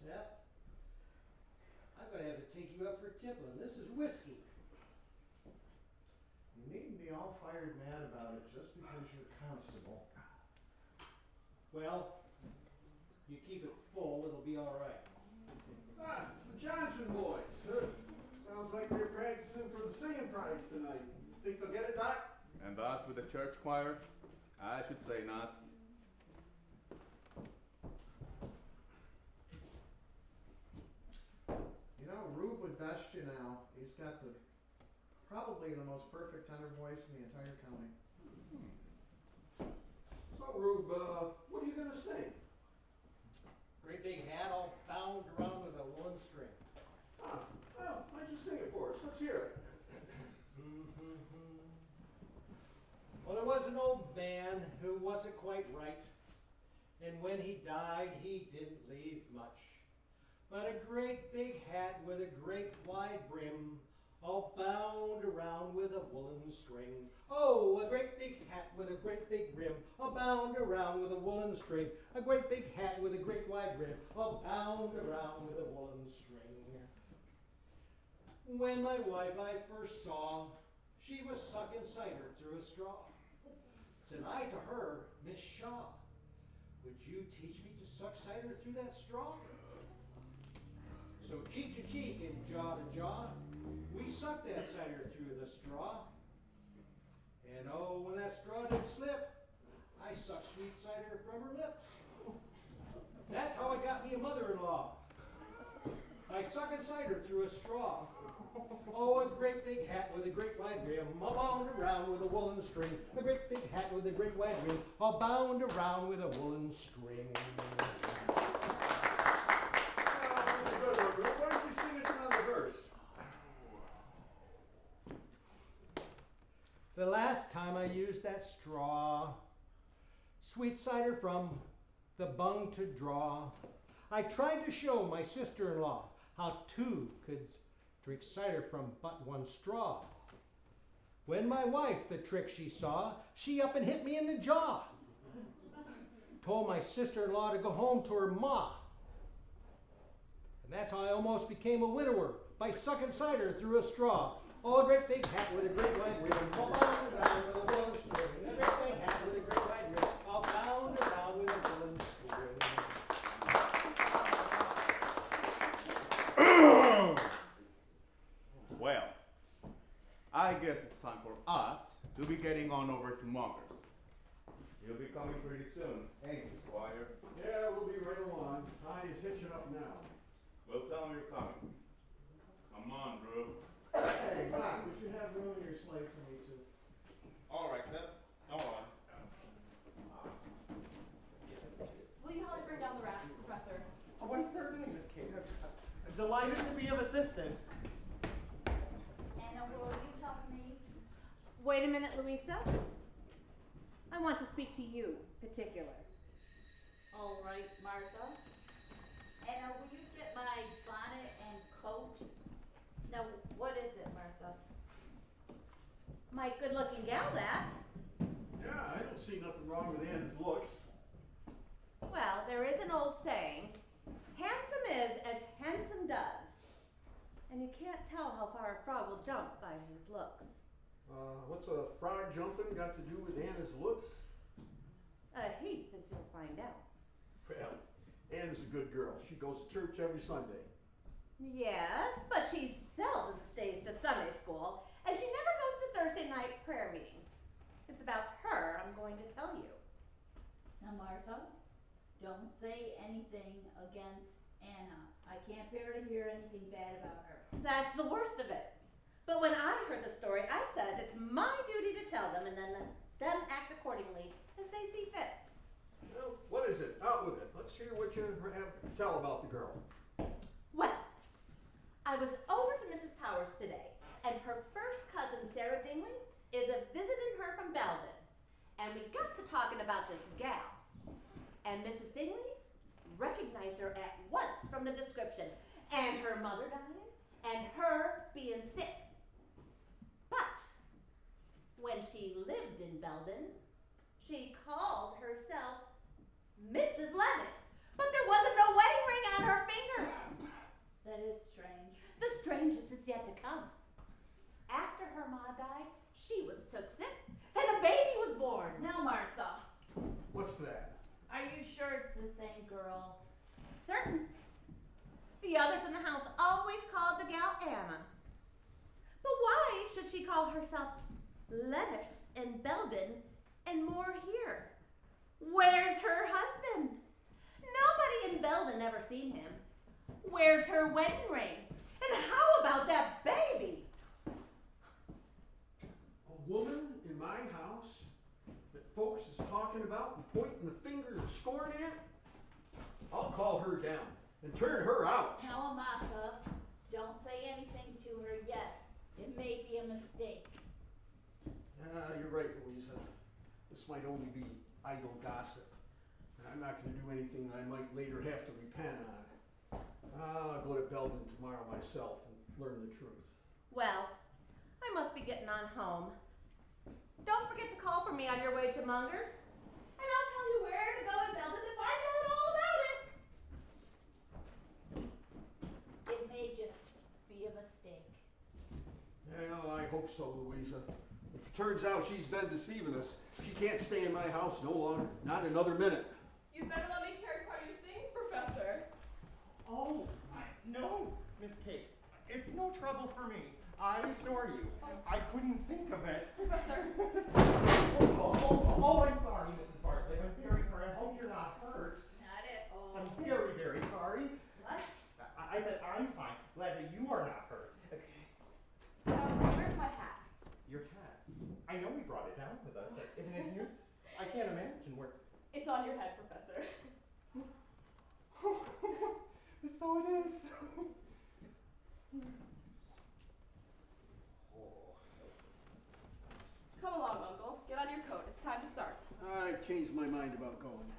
S8: Seth, I'm going to have to take you up for tippling. This is whiskey.
S14: You needn't be all fired mad about it just because you're constable.
S8: Well, you keep it full, it'll be all right.
S4: Ah, it's the Johnson boys. Sounds like they're practicing for the singing prize tonight. Think they'll get it, Doc?
S5: And us with the church choir? I should say not.
S14: You know, Rube would best you now. He's got probably the most perfect tenor voice in the entire county.
S4: So, Rube, what are you going to sing?
S8: Great big hat all bound around with a woolen string.
S4: Ah, well, why don't you sing it for us? Let's hear it.
S8: Well, there was an old man who wasn't quite right, and when he died, he didn't leave much. But a great big hat with a great wide brim, all bound around with a woolen string. Oh, a great big hat with a great big brim, all bound around with a woolen string. A great big hat with a great wide brim, all bound around with a woolen string. When my wife I first saw, she was sucking cider through a straw. Said I to her, Miss Shaw, would you teach me to suck cider through that straw? So cheek to cheek and jaw to jaw, we sucked that cider through the straw. And oh, when that straw did slip, I sucked sweet cider from her lips. That's how I got me a mother-in-law. I sucking cider through a straw. Oh, a great big hat with a great wide brim, all bound around with a woolen string. A great big hat with a great wide brim, all bound around with a woolen string.
S4: That's a good one, Rube. Why don't you sing us another verse?
S8: The last time I used that straw, sweet cider from the bung to draw, I tried to show my sister-in-law how two could drink cider from but one straw. When my wife the trick she saw, she up and hit me in the jaw. Told my sister-in-law to go home to her ma. And that's how I almost became a widower, by sucking cider through a straw. Oh, a great big hat with a great wide rim, all bound around with a woolen string. A great big hat with a great wide rim, all bound around with a woolen string.
S5: Well, I guess it's time for us to be getting on over to Munger's. You'll be coming pretty soon, ain't you, Squire?
S4: Yeah, we'll be right along. Tide is hitching up now.
S5: Well, tell him you're coming. Come on, Rube.
S14: Hey, Doc, would you have room in your sleigh for me too?
S5: All right, Seth. Come on.
S11: Will you help me bring down the racks, Professor?
S2: Oh, I'm certainly, Miss Kate. I'm delighted to be of assistance.
S3: Anna, will you help me?
S6: Wait a minute, Louisa. I want to speak to you, particular.
S3: All right, Martha. Anna, will you get my bonnet and coat? Now, what is it, Martha?
S6: My good-looking gal, that.
S4: Yeah, I don't see nothing wrong with Anna's looks.
S6: Well, there is an old saying, handsome is as handsome does. And you can't tell how far a frog will jump by his looks.
S4: What's a frog jumping got to do with Anna's looks?
S6: A heap, as you'll find out.
S4: Well, Anna's a good girl. She goes to church every Sunday.
S6: Yes, but she seldom stays to Sunday school, and she never goes to Thursday night prayer meetings. It's about her I'm going to tell you.
S3: Now, Martha, don't say anything against Anna. I can't bear to hear anything bad about her.
S6: That's the worst of it. But when I heard the story, I says it's my duty to tell them and then let them act accordingly as they see fit.
S4: Well, what is it? Out with it. Let's hear what you have to tell about the girl.
S6: Well, I was over to Mrs. Powers today, and her first cousin, Sarah Dingley, is visiting her from Belden. And we got to talking about this gal. And Mrs. Dingley recognized her at once from the description, and her mother dying, and her being sick. But when she lived in Belden, she called herself Mrs. Lennox, but there wasn't no wedding ring on her finger.
S3: That is strange.
S6: The strangest is yet to come. After her ma died, she was took sick, and a baby was born.
S3: Now, Martha,
S4: What's that?
S3: are you sure it's the same girl?
S6: Certain. The others in the house always called the gal Anna. But why should she call herself Lennox in Belden and more here? Where's her husband? Nobody in Belden ever seen him. Where's her wedding ring? And how about that baby?
S4: A woman in my house that folks is talking about and pointing the finger and scoring at? I'll call her down and turn her out.
S3: Now, Amasa, don't say anything to her yet. It may be a mistake.
S4: You're right, Louisa. This might only be idle gossip. I'm not going to do anything I might later have to repent on. I'll go to Belden tomorrow myself and learn the truth.
S6: Well, I must be getting on home. Don't forget to call for me on your way to Munger's, and I'll tell you where to go in Belden to find out all about it.
S3: It may just be a mistake.
S4: Well, I hope so, Louisa. If it turns out she's been deceiving us, she can't stay in my house no longer. Not another minute.
S11: You'd better let me carry part of your things, Professor.
S2: Oh, no, Miss Kate. It's no trouble for me. I assure you. I couldn't think of it.
S11: Professor.
S2: Oh, I'm sorry, Mrs. Bartlett. I'm very sorry. I hope you're not hurt.
S3: Not at all.
S2: I'm very, very sorry.
S3: What?
S2: I said I'm fine.
S7: brought it down with us. Isn't it here? I can't imagine where.
S11: It's on your head, Professor.
S7: So it is.
S11: Come along, Uncle. Get on your coat. It's time to start.
S4: I've changed my mind about going.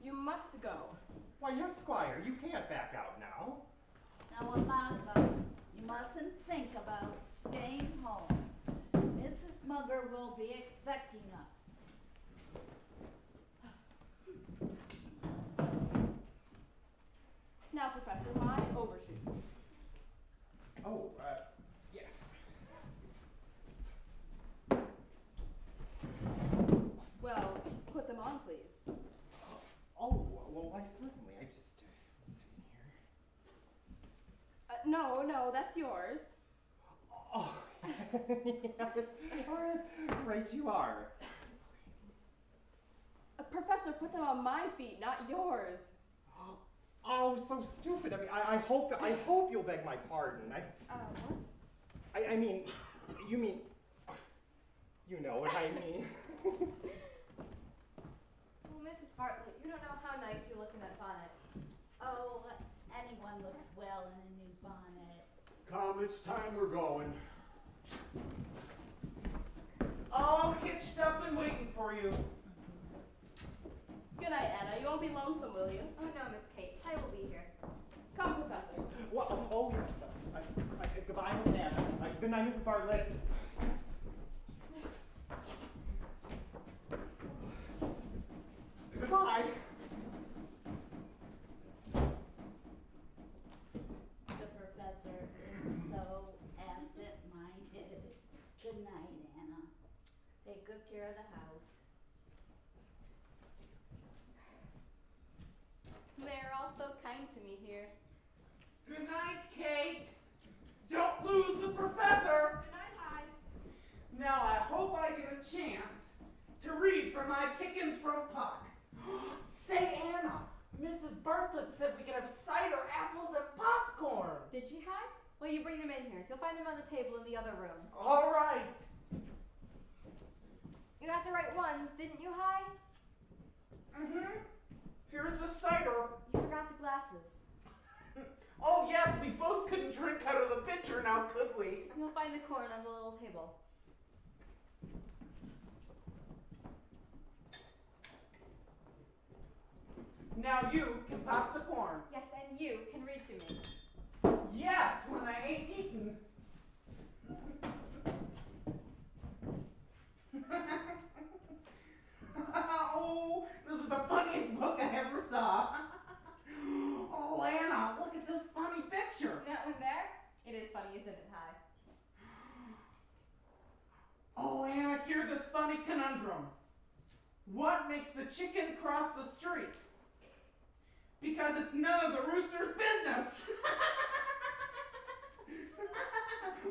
S11: You must go.
S7: Why, yes, Squire. You can't back out now.
S3: Now, Amasa, you mustn't think about staying home. Mrs. Mugger will be expecting us.
S11: Now, Professor, my overshoes.
S7: Oh, yes.
S11: Well, put them on, please.
S7: Oh, well, why certainly. I just sit in here.
S11: No, that's yours.
S7: Oh, yes. Right you are.
S11: Professor, put them on my feet, not yours.
S7: Oh, so stupid. I mean, I hope you'll beg my pardon.
S11: What?
S7: I mean, you mean, you know what I mean.
S10: Well, Mrs. Bartlett, you don't know how nice you look in that bonnet.
S3: Oh, anyone looks well in a new bonnet.
S4: Come, it's time we're going.
S12: All hitched up and waiting for you.
S11: Good night, Anna. You won't be lonesome, will you?
S10: Oh no, Miss Kate. I will be here.
S11: Come, Professor.
S7: Well, oh, yes. Goodbye, Miss Anna. Good night, Mrs. Bartlett. Goodbye.
S3: The professor is so absent-minded. Good night, Anna. Take good care of the house.
S10: They're all so kind to me here.
S12: Good night, Kate. Don't lose the professor.
S11: Good night, hi.
S12: Now I hope I get a chance to read from my pickings from Puck. Say, Anna, Mrs. Bartlett said we could have cider, apples, and popcorn.
S10: Did she, Hi? Well, you bring them in here. You'll find them on the table in the other room.
S12: All right.
S10: You got the right ones, didn't you, Hi?
S12: Mm-hmm. Here's the cider.
S10: You forgot the glasses.
S12: Oh, yes, we both couldn't drink out of the pitcher now, could we?
S10: You'll find the corn on the little table.
S12: Now you can pop the corn.
S10: Yes, and you can read to me.
S12: Yes, when I ain't eating. Oh, this is the funniest book I ever saw. Oh, Anna, look at this funny picture.
S10: That one there? It is funny, isn't it, Hi?
S12: Oh, Anna, hear this funny conundrum. What makes the chicken cross the street? Because it's none of the rooster's business.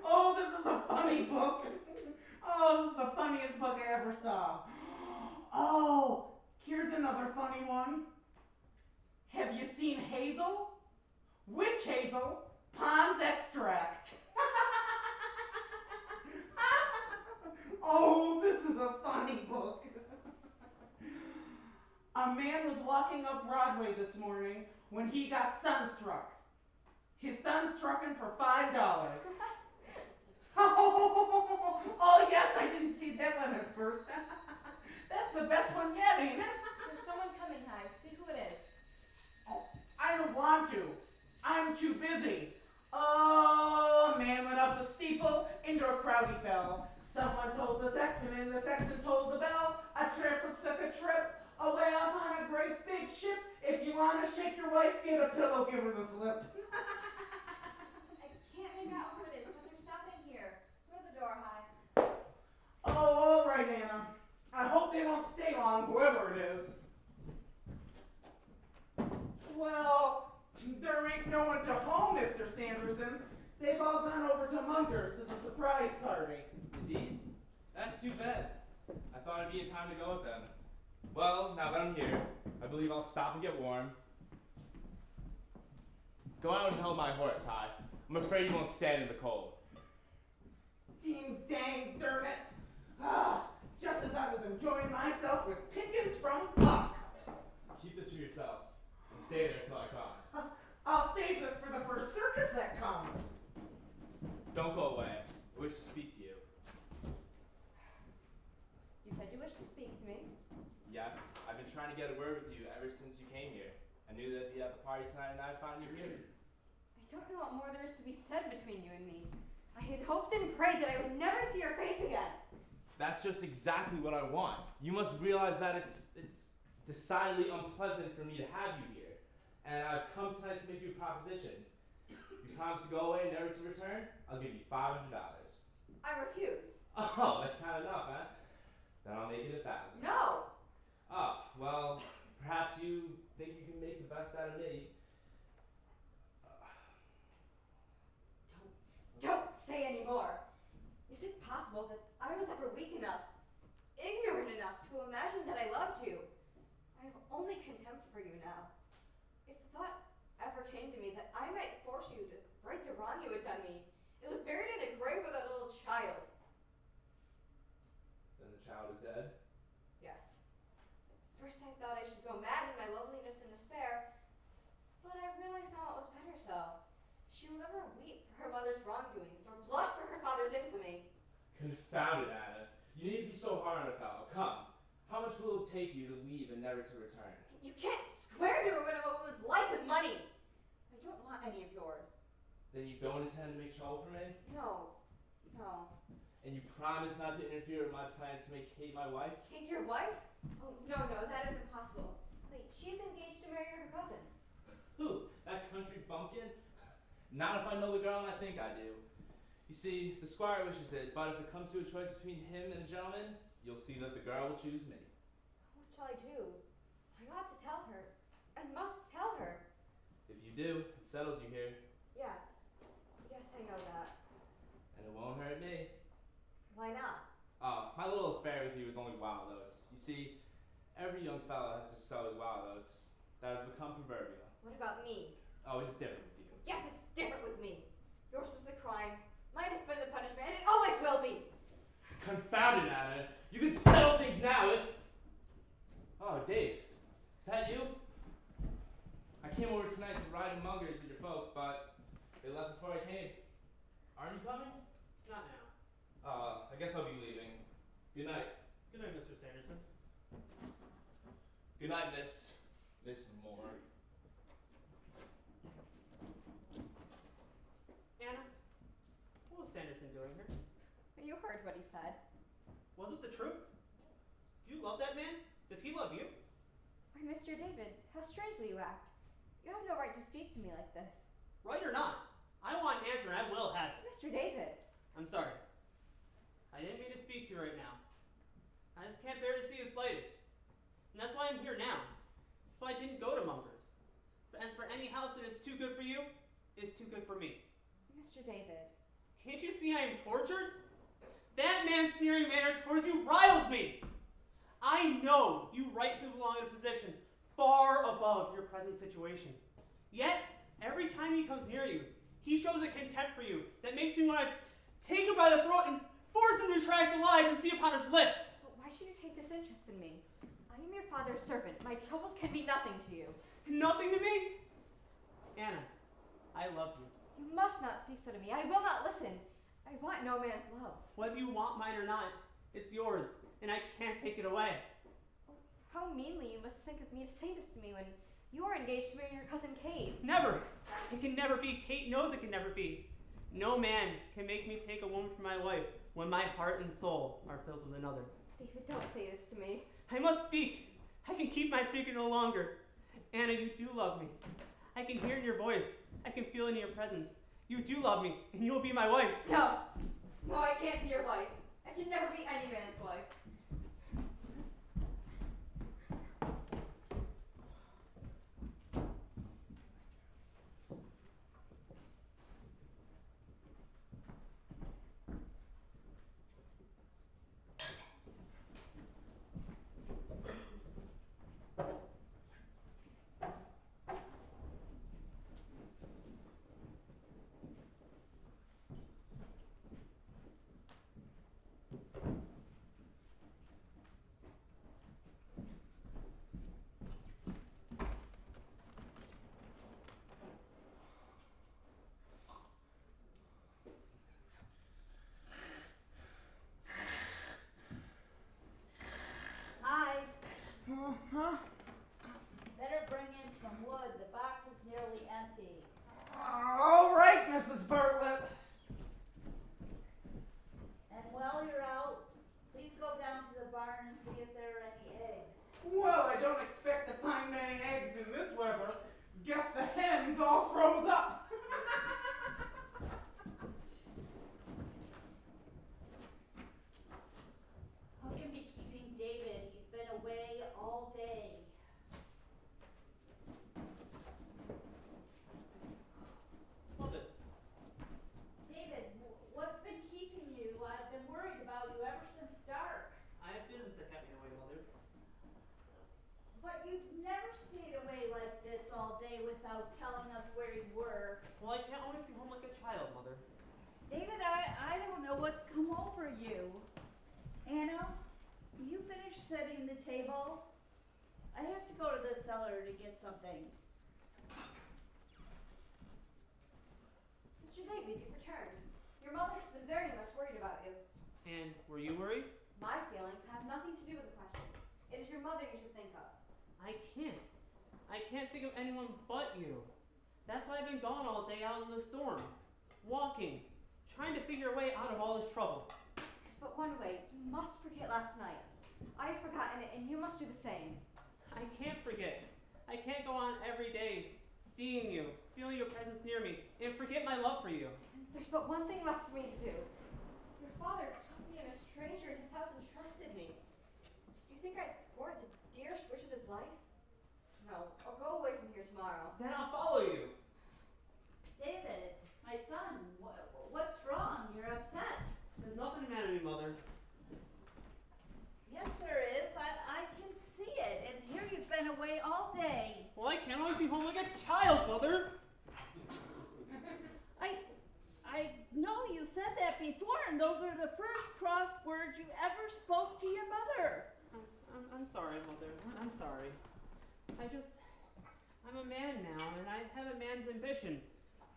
S12: Oh, this is a funny book. Oh, this is the funniest book I ever saw. Oh, here's another funny one. Have you seen Hazel? Witch Hazel, Pond's extract. Oh, this is a funny book. A man was walking up Broadway this morning when he got sunstruck. His son struck him for $5. Oh, yes, I didn't see that one at first. That's the best one yet, ain't it?
S10: There's someone coming, Hi. See who it is.
S12: Oh, I don't want to. I'm too busy. Oh, a man went up a steeple, into a crowd he fell. Someone told the sexton, and the sexton told the bell. A tramper took a trip away off on a great big ship. If you want to shake your wife, get a pillow, give her the slip.
S10: I can't make out who it is, but they're stopping here. Go to the door, Hi.
S12: Oh, all right, Anna. I hope they won't stay long, whoever it is. Well, there ain't no one to home, Mr. Sanderson. They've all gone over to Munger's to the surprise party.
S13: Indeed. That's too bad. I thought it'd be in time to go with them. Well, now that I'm here, I believe I'll stop and get warm. Go out and tell my horse, Hi. I'm afraid he won't stand in the cold.
S12: Ding dang, darn it. Ah,
S13: stay there till I come.
S12: I'll save this for the first circus that comes.
S13: Don't go away. I wish to speak to you.
S10: You said you wished to speak to me.
S13: Yes, I've been trying to get a word with you ever since you came here. I knew that'd be at the party tonight and I'd find you here.
S10: I don't know what more there is to be said between you and me. I had hoped and prayed that I would never see your face again.
S13: That's just exactly what I want. You must realize that it's decidedly unpleasant for me to have you here. And I've come tonight to make you a proposition. If you promise to go away and never to return, I'll give you $500.
S10: I refuse.
S13: Oh, that's not enough, huh? Then I'll make it 1,000.
S10: No!
S13: Oh, well, perhaps you think you can make the best out of me.
S10: Don't say any more. Is it possible that I was ever weak enough, ignorant enough to imagine that I loved you? I have only contempt for you now. If the thought ever came to me that I might force you to right the wrong you had done me, it was buried in the grave with a little child.
S13: Then the child is dead?
S10: Yes. First I thought I should go mad in my loneliness and despair, but I realized now it was better so. She will never weep for her mother's wrongdoings, nor blush for her father's infamy.
S13: Confound it, Anna. You need to be so hard on a fellow. Come. How much will it take you to leave and never to return?
S10: You can't square the ruin of a woman's life with money. I don't want any of yours.
S13: Then you don't intend to make trouble for me?
S10: No. No.
S13: And you promise not to interfere with my plans to make Kate my wife?
S10: Kate, your wife? Oh, no, that isn't possible. Wait, she's engaged to marry her cousin.
S13: Who? That country bumpkin? Not if I know the girl and I think I do. You see, the Squire wishes it, but if it comes to a choice between him and a gentleman, you'll see that the girl will choose me.
S10: What shall I do? I ought to tell her. I must tell her.
S13: If you do, it settles you here.
S10: Yes. Yes, I know that.
S13: And it won't hurt me.
S10: Why not?
S13: Oh, my little affair with you is only wild oats. You see, every young fellow has to sow his wild oats. That has become proverbial.
S10: What about me?
S13: Oh, it's different with you.
S10: Yes, it's different with me. Yours was the crime. Mine has been the punishment, and it always will be.
S13: Confound it, Anna. You can settle things now if... Oh, Dave. Is that you? I came over tonight to ride in Mungers with your folks, but they left before I came. Aren't you coming?
S9: Not now.
S13: I guess I'll be leaving. Good night.
S9: Good night, Mr. Sanderson.
S13: Good night, Miss Moore.
S9: Anna, what was Sanderson doing here?
S10: You heard what he said.
S9: Was it the truth? Do you love that man? Does he love you?
S10: Why, Mr. David, how strangely you act. You have no right to speak to me like this.
S9: Right or not? I want an answer and I will have it.
S10: Mr. David!
S9: I'm sorry. I didn't mean to speak to you right now. I just can't bear to see you slighted. And that's why I'm here now. That's why I didn't go to Munger's. But as for any house that is too good for you, is too good for me.
S10: Mr. David.
S9: Can't you see I am tortured? That man's sneering manner towards you riles me. I know you rightfully belong in a position far above your present situation. Yet, every time he comes near you, he shows a contempt for you that makes me want to take him by the throat and force him to retract the lie and see upon his lips.
S10: But why should you take this interest in me? I am your father's servant. My troubles can be nothing to you.
S9: Nothing to me? Anna, I love you.
S10: You must not speak so to me. I will not listen. I want no man's love.
S9: Whether you want mine or not, it's yours, and I can't take it away.
S10: Oh, how meanly you must think of me to say this to me when you are engaged to marry your cousin Kate.
S9: Never! It can never be. Kate knows it can never be. No man can make me take a woman for my wife when my heart and soul are filled with another.
S10: David, don't say this to me.
S9: I must speak. I can keep my secret no longer. Anna, you do love me. I can hear in your voice. I can feel in your presence. You do love me, and you will be my wife.
S10: No. No, I can't be your wife. I can never be any man's wife.
S3: But you never stayed away like this all day without telling us where you were.
S9: Well, I can't always be home like a child, Mother.
S3: David, I don't know what's come over you. Anna, will you finish setting the table? I have to go to the cellar to get something.
S10: Mr. David, you've returned. Your mother has been very much worried about you.
S9: And were you worried?
S10: My feelings have nothing to do with the question. It is your mother you should think of.
S9: I can't think of anyone but you. That's why I've been gone all day out in the storm. Walking. Trying to figure a way out of all this trouble.
S10: There's but one way. You must forget last night. I've forgotten it, and you must do the same.
S9: I can't forget. I can't go on every day seeing you, feeling your presence near me, and forget my love for you.
S10: There's but one thing left for me to do. Your father took me in a stranger in his house and trusted me. You think I thwarted the dearest wish of his life? No, I'll go away from here tomorrow.
S9: Then I'll follow you.
S3: David, my son, what's wrong? You're upset.
S9: There's nothing the matter with me, Mother.
S3: Yes, there is. I can see it. And here you've been away all day.
S9: Well, I can't always be home like a child, Mother.
S3: I know you said that before, and those are the first cross words you ever spoke to your mother.
S9: I'm sorry, Mother. I'm sorry. I'm a man now, and I have a man's ambition.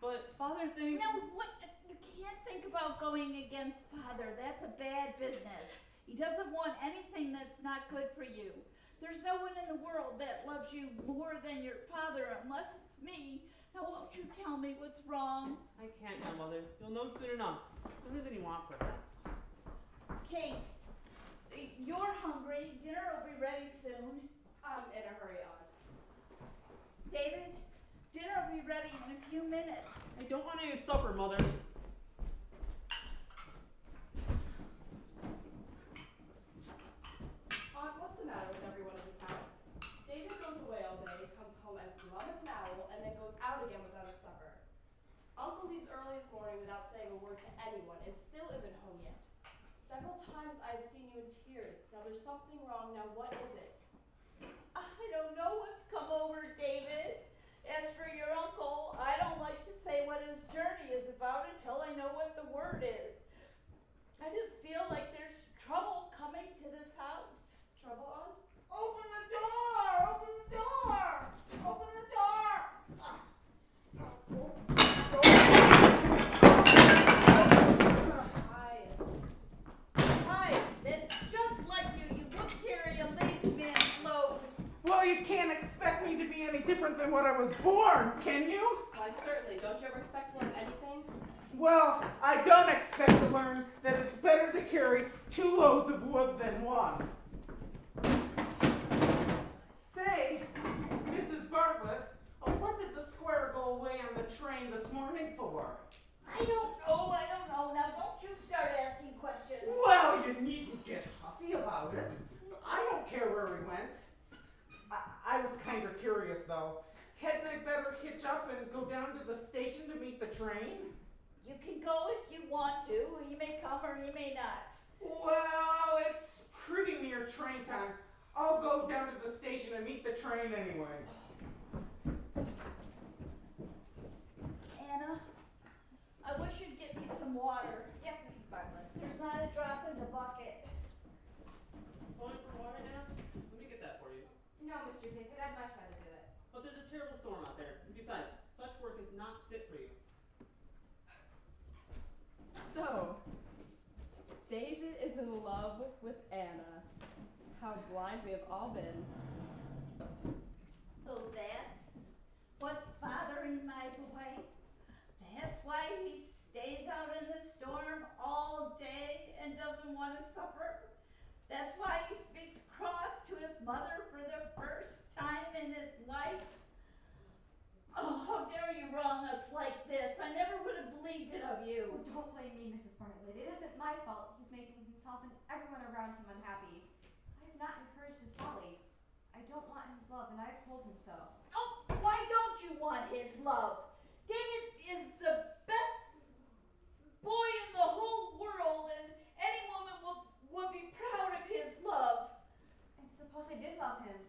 S9: But Father thinks...
S3: No, you can't think about going against Father. That's a bad business. He doesn't want anything that's not good for you. There's no one in the world that loves you more than your father, unless it's me. Now, won't you tell me what's wrong?
S9: I can't now, Mother. You'll know soon enough. Sooner than you want, perhaps.
S3: Kate, you're hungry. Dinner will be ready soon.
S11: I'm in a hurry, Aunt.
S3: David, dinner will be ready in a few minutes.
S9: I don't want any supper, Mother.
S11: Aunt, what's the matter with everyone in this house? David goes away all day, comes home as glum as an owl, and then goes out again without a supper. Uncle leaves early this morning without saying a word to anyone, and still isn't home yet. Several times I've seen you in tears. Now there's something wrong. Now what is it?
S3: I don't know what's come over David. As for your uncle, I don't like to say what his journey is about until I know what the word is. I just feel like there's trouble coming to this house.
S11: Trouble, Aunt?
S12: Open the door! Open the door! Open the door!
S3: Hi, that's just like you. You would carry a lazy man's load.
S12: Well, you can't expect me to be any different than what I was born, can you?
S11: Why, certainly. Don't you ever expect to learn anything?
S12: Well, I don't expect to learn that it's better to carry 2 loads of wood than 1. Say, Mrs. Bartlett, what did the Squire go away on the train this morning for?
S3: I don't know. Now don't you start asking questions.
S12: Well, you needn't get huffy about it. I don't care where he went. I was kind of curious, though. Hadn't I better hitch up and go down to the station to meet the train?
S3: You can go if you want to. He may come or he may not.
S12: Well, it's pretty near train time. I'll go down to the station and meet the train anyway.
S3: Anna, I wish you'd get me some water.
S11: Yes, Mrs. Bartlett.
S3: There's not a drop in the bucket.
S9: Going for water now? Let me get that for you.
S10: No, Mr. David, I'd much rather do it.
S9: But there's a terrible storm out there. And besides, such work is not fit for you.
S11: So, David is in love with Anna. How blind we have all been.
S3: So that's what's bothering my boy. That's why he stays out in the storm all day and doesn't want a supper. That's why he speaks cross to his mother for the first time in his life. Oh, how dare you wrong us like this? I never would have believed it of you.
S10: Oh, don't blame me, Mrs. Bartlett. It isn't my fault he's making himself and everyone around him unhappy. I have not encouraged his folly. I don't want his love, and I've told him so.
S3: Oh, why don't you want his love? David is the best boy in the whole world, and any woman would be proud of his love.
S10: And suppose I did love him.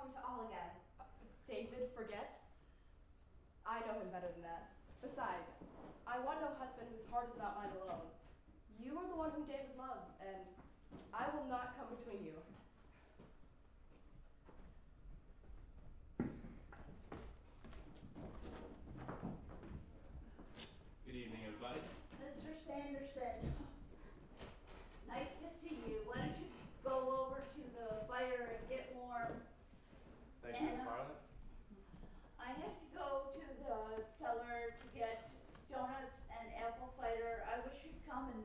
S10: come to all again.
S11: David, forget? I know him better than that. Besides, I want no husband whose heart is not mine alone. You are the one whom David loves, and I will not come between you.
S13: Good evening, everybody.
S3: Mr. Sanderson, nice to see you. Why don't you go over to the fire and get warm?
S13: Thank you, Miss
S3: And,
S13: Bartlett.
S3: I have to go to the cellar to get donuts and apple cider. I wish you'd come and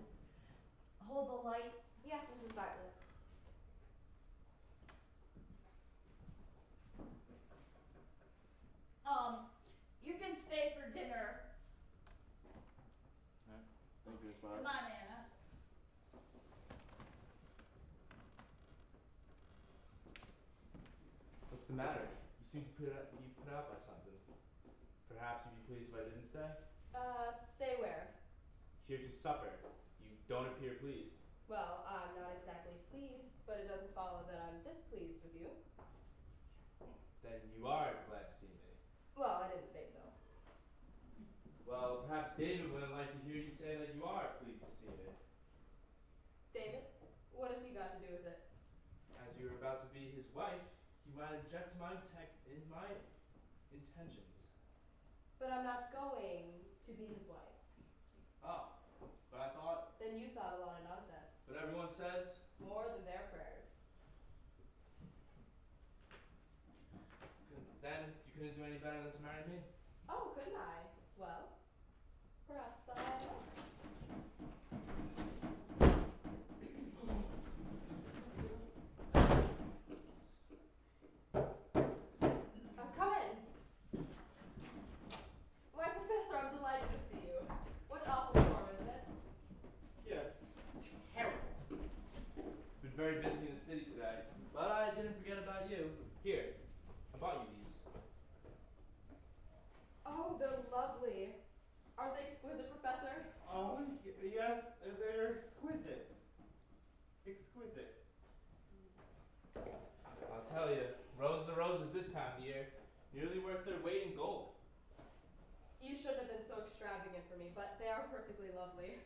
S3: hold the light.
S10: Yes, Mrs. Bartlett.
S3: You can stay for dinner.
S13: Thank you, Miss
S3: Come
S13: Bartlett.
S3: on, Anna.
S13: What's the matter? You seem to be put out by something. Perhaps you'd be pleased if I didn't stay?
S11: Stay where?
S13: Here to supper. You don't appear pleased.
S11: Well, I'm not exactly pleased, but it doesn't follow that I'm displeased with you.
S13: Then you are glad to see me.
S11: Well, I didn't say so.
S13: Well, perhaps David wouldn't like to hear you say that you are pleased to see me.
S11: David, what has he got to do with it?
S13: As you're about to be his wife, you might object to my intentions.
S11: But I'm not going to be his wife.
S13: Oh, but I thought.
S11: Then you thought a lot of nonsense.
S13: But everyone says.
S11: More than their prayers.
S13: Then you couldn't do any better than to marry me?
S11: Oh, couldn't I? Well, perhaps I will. Come in. Why, Professor, I'm delighted to see you. What an awful storm, isn't it?
S2: Yes, terrible.
S13: Been very busy in the city today, but I didn't forget about you. Here, I bought you these.
S11: Oh, they're lovely. Aren't they exquisite, Professor?
S2: Oh, yes, they're exquisite. Exquisite.
S13: I'll tell you, roses are roses this time of year, nearly worth their weight in gold.
S11: You shouldn't have been so extravagant for me, but they are perfectly lovely.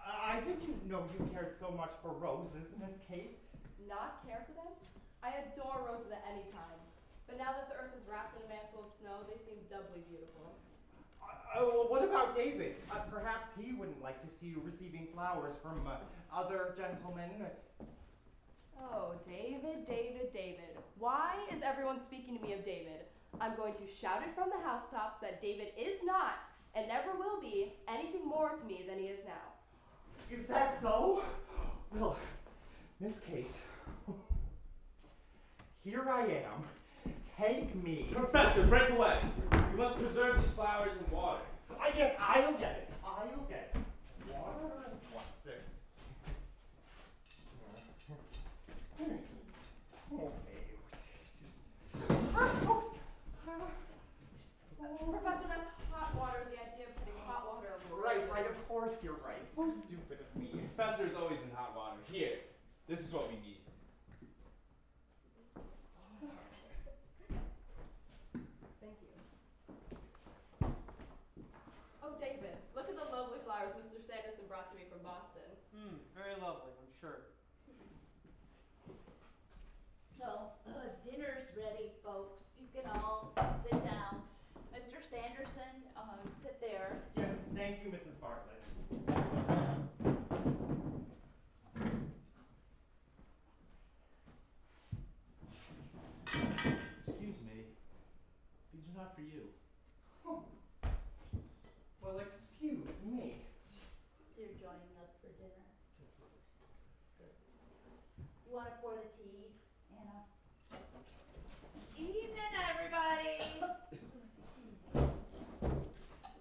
S2: I didn't know you cared so much for roses, Miss Kate.
S11: Not care for them? I adore roses at any time. But now that the earth is wrapped in a mantle of snow, they seem doubly beautiful.
S2: Well, what about David? Perhaps he wouldn't like to see you receiving flowers from other gentlemen.
S11: Oh, David, David, David. Why is everyone speaking to me of David? I'm going to shout it from the housetops that David is not, and never will be, anything more to me than he is now.
S2: Is that so? Well, Miss Kate, here I am. Take me.
S13: Professor, break away. You must preserve these flowers in water.
S2: Yes, I'll get it. I'll get it. Water and what's it?
S11: Professor, that's hot water. The idea of putting hot water over
S2: Right, of course you're right. So stupid of me.
S13: Professor is always in hot water. Here, this is what we need.
S11: Thank you. Oh, David, look at the lovely flowers Mr. Sanderson brought to me from Boston.
S7: Very lovely, I'm sure.
S3: So, dinner's ready, folks. You can all sit down. Mr. Sanderson, sit there.
S2: Yes, thank you, Mrs. Bartlett.
S13: Excuse me. These are not for you.
S2: Oh. Well, excuse me.
S3: So you're joining us for dinner. You want to pour the tea, Anna?
S6: Evening, everybody.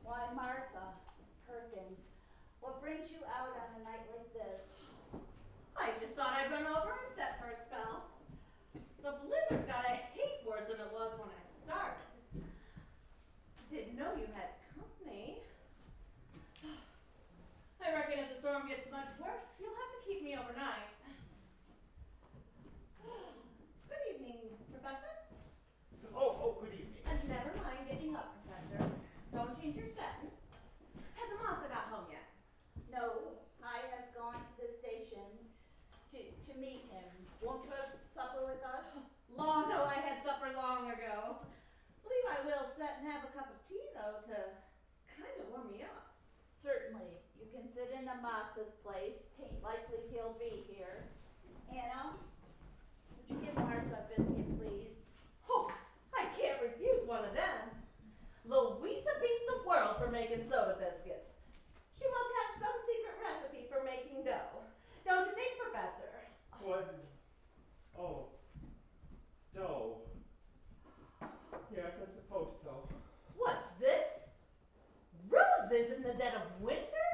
S3: Why, Murtha, Perkins, what brings you out on a night like this?
S6: I just thought I'd run over and set for a spell. The blizzard's got a heap worse than it was when I started. Didn't know you had company. I reckon if the storm gets much worse, you'll have to keep me overnight. Good evening, Professor.
S3: Amasa's place. Tain't likely he'll be here. Anna, would you give Martha a biscuit, please?
S6: Oh, I can't refuse one of them. Louisa beats the world for making soda biscuits. She must have some secret recipe for making dough. Don't you think, Professor?
S7: What? Oh. Dough. Yes, I suppose so.
S6: What's this? Roses in the dead of winter?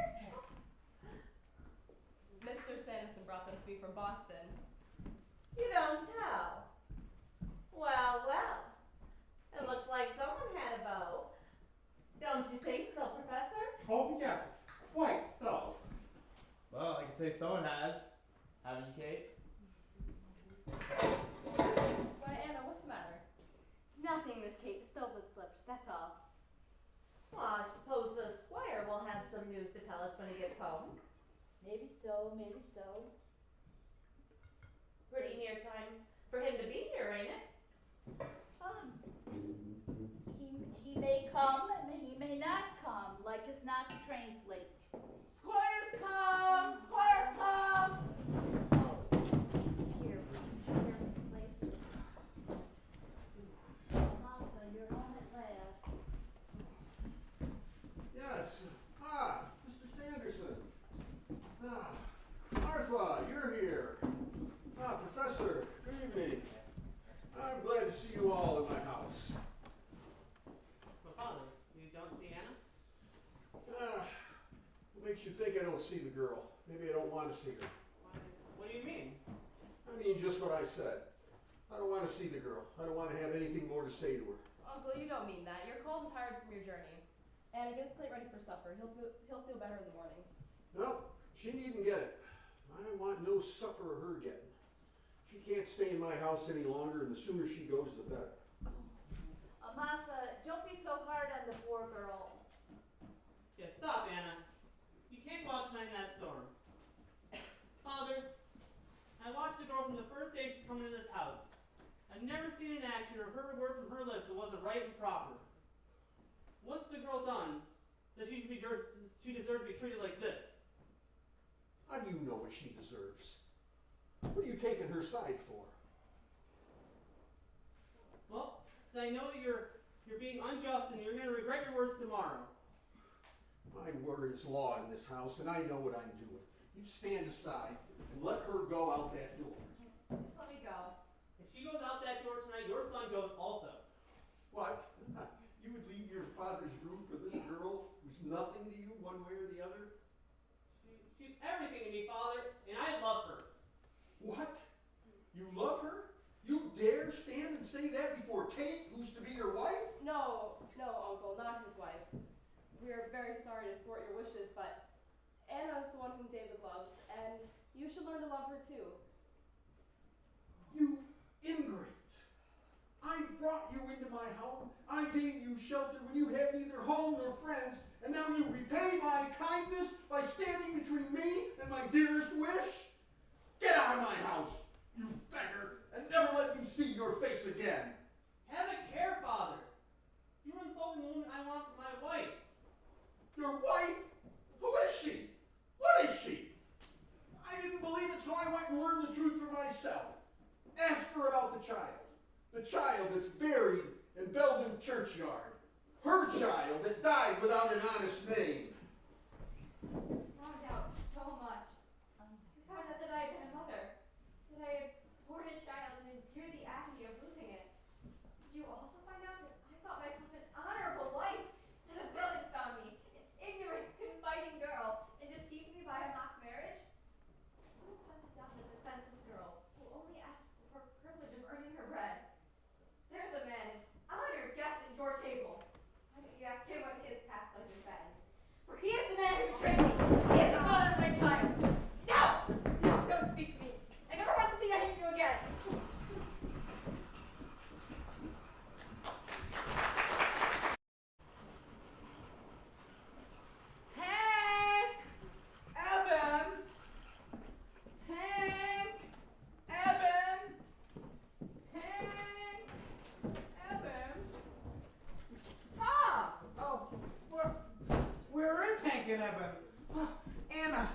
S11: Mr. Sanderson brought them to me from Boston.
S6: You don't tell. Well, well. It looks like someone had a beau. Don't you think so, Professor?
S7: Oh, yes, quite so.
S13: Well, I can say someone has. Haven't you, Kate?
S11: Why, Anna, what's the matter?
S10: Nothing, Miss Kate. The stove has slipped. That's all.
S6: Well, I suppose the Squire will have some news to tell us when he gets home.
S3: Maybe so, maybe so.
S6: Pretty near time for him to be here, ain't it?
S3: He may come, and he may not come, like as not the train's late.
S12: Squire's come! Squire's come!
S3: Oh, he's here, here is the place. Masa, you're home at last.
S4: Yes. Ah, Mr. Sanderson. Ah, Martha, you're here. Ah, Professor, good evening. I'm glad to see you all in my house.
S9: Well, Father, you don't see Anna?
S4: What makes you think I don't see the girl? Maybe I don't want to see her.
S9: What do you mean?
S4: I mean just what I said. I don't want to see the girl. I don't want to have anything more to say to her.
S11: Uncle, you don't mean that. You're cold and tired from your journey. Anna, get his plate ready for supper. He'll feel better in the morning.
S4: No, she needn't get it. I want no supper of her getting. She can't stay in my house any longer, and the sooner she goes, the better.
S3: Amasa, don't be so hard on the poor girl.
S9: Yeah, stop, Anna. You can't go out tonight in that storm. Father, I watched the girl from the first day she's come into this house. I've never seen an action or heard a word from her lips that wasn't right and proper. What's the girl done that she deserves to be treated like this?
S4: How do you know what she deserves? What are you taking her side for?
S9: Well, because I know that you're being unjust and you're going to regret your words tomorrow.
S4: My word is law in this house, and I know what I'm doing. You stand aside and let her go out that door.
S10: Just let me go.
S9: If she goes out that door tonight, your son goes also.
S4: What? You would leave your father's roof for this girl who's nothing to you one way or the other?
S9: She's everything to me, Father, and I love her.
S4: What? You love her? You dare stand and say that before Kate, who's to be your wife?
S11: No, Uncle, not his wife. We are very sorry to thwart your wishes, but Anna is the one whom David loves, and you should learn to love her too.
S4: You ingrate. I brought you into my home. I gave you shelter when you had neither home nor friends, and now you repay my kindness by standing between me and my dearest wish? Get out of my house, you beggar, and never let me see your face again.
S9: Have a care, Father. You were insulting the woman I want for my wife.
S4: Your wife? Who is she? What is she? I didn't believe it, so I went and learned the truth for myself. Ask her about the child. The child that's buried in Belden churchyard. Her child that died without an honest name.
S10: Found out so much. We found out that I had been a mother, that I had born a child and endured the agony of losing it. Did you also find out that I thought myself an honorable wife, that a villain found me, an ignorant, confiding girl, and deceived me by a mock marriage? What if I found a defenseless girl who only asked for the privilege of earning her bread? There's a man, an honored guest at your table. Why don't you ask him what his past life has been?
S12: Anna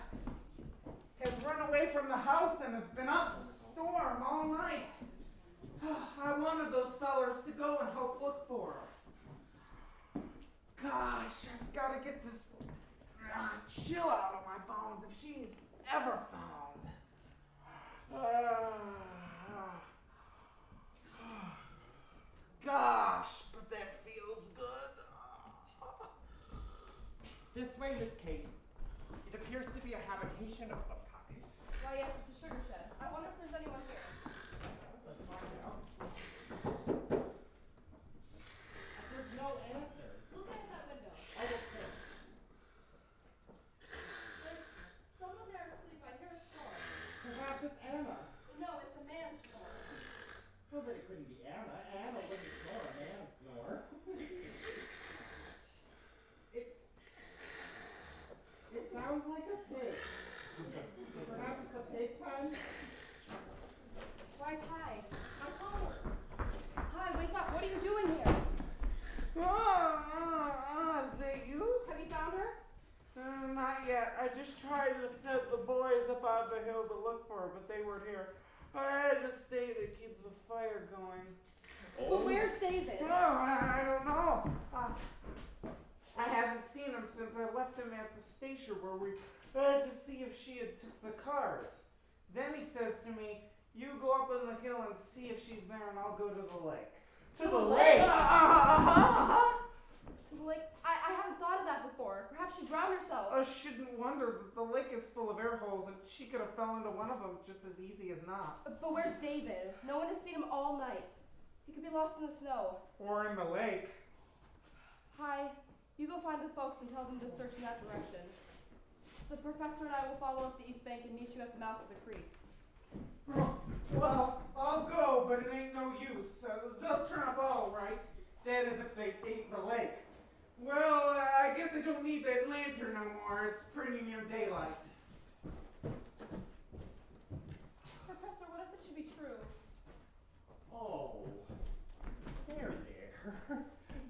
S12: has run away from the house and has been up the storm all night. I wanted those fellers to go and help look for her. Gosh, I've got to get this chill out of my bones if she's ever found. Gosh, but that feels good.
S7: This way, Miss Kate. It appears to be a habitation of some kind.
S11: Why, yes, it's a sugar shed. I wonder if there's anyone here.
S7: Let's find out. There's no answer.
S11: Look out that window.
S7: I will check.
S11: There's someone there asleep. I hear a snore.
S7: Perhaps it's Anna.
S11: No, it's a man snore.
S7: Well, but it couldn't be Anna. Anna wouldn't snore. A man snore. It sounds like a pig. Perhaps it's a pig pen?
S11: Why, Ty? I'm Holler. Hi, wake up. What are you doing here?
S12: Is that you?
S11: Have you found her?
S12: Not yet. I just tried to send the boys up on the hill to look for her, but they weren't here. I had to stay to keep the fire going.
S11: But where's David?
S12: I don't know. I haven't seen him since I left him at the station where we had to see if she had took the cars. Then he says to me, you go up on the hill and see if she's there and I'll go to the lake.
S11: To the lake? To the lake? I haven't thought of that before. Perhaps she drowned herself.
S12: I shouldn't wonder that the lake is full of air holes and she could have fell into one of them just as easy as not.
S11: But where's David? No one has seen him all night. He could be lost in the snow.
S12: Or in the lake.
S11: Hi. You go find the folks and tell them to search in that direction. The professor and I will follow up the east bank and meet you at the mouth of the creek.
S12: Well, I'll go, but it ain't no use. They'll turn up all right. That is if they ate the lake. Well, I guess I don't need that lantern no more. It's pretty near daylight.
S11: Professor, what if it should be true?
S7: Oh, there.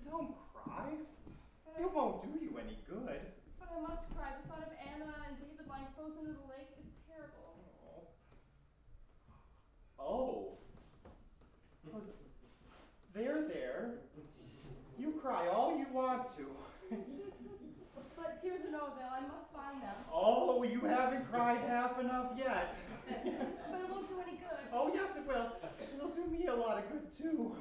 S7: Don't cry. It won't do you any good.
S11: But I must cry. The thought of Anna and David lying frozen in the lake is terrible.
S7: Oh. There. You cry all you want to.
S11: But tears are no avail. I must find them.
S7: Oh, you haven't cried half enough yet.
S11: But it won't do any good.
S7: Oh, yes, it will. It'll do me a lot of good, too.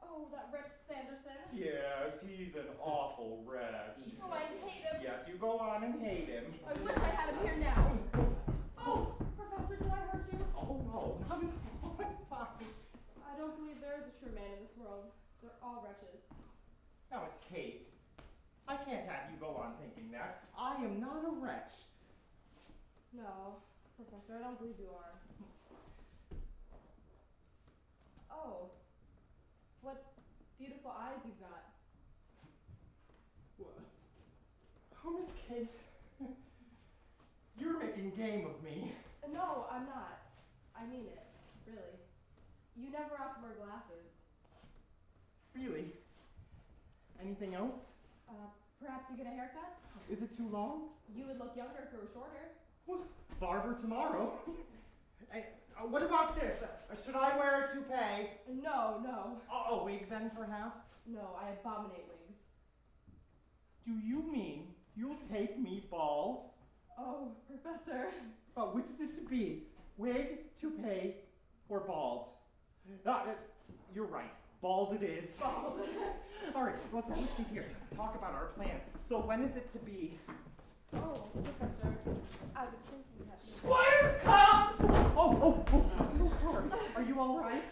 S11: Oh, that wretch Sanderson.
S7: Yes, he's an awful wretch.
S11: Oh, I hate him.
S7: Yes, you go on and hate him.
S11: I wish I had him here now. Oh, Professor, did I hurt you?
S7: Oh, no, not at all. I'm fine.
S11: I don't believe there is a true man in this world. They're all wretches.
S7: Now, Miss Kate, I can't have you go on thinking that. I am not a wretch.
S11: No, Professor, I don't believe you are. Oh, what beautiful eyes you've got.
S7: What? Oh, Miss Kate, you're making game of me.
S11: No, I'm not. I mean it, really. You never ought to wear glasses.
S7: Really? Anything else?
S11: Perhaps you get a haircut?
S7: Is it too long?
S11: You would look younger if it were shorter.
S7: Well, barber tomorrow. Hey, what about this? Should I wear a toupee?
S11: No.
S7: A wig then, perhaps?
S11: No, I abominate wigs.
S7: Do you mean you'll take me bald?
S11: Oh, Professor.
S7: Which is it to be? Wig, toupee, or bald? You're right. Bald it is.
S11: Bald.
S7: All right, let's have a seat here. Talk about our plans. So when is it to be?
S11: Oh, Professor, I was thinking that...
S12: Squire's come!
S7: Oh, I'm so sorry. Are you all right?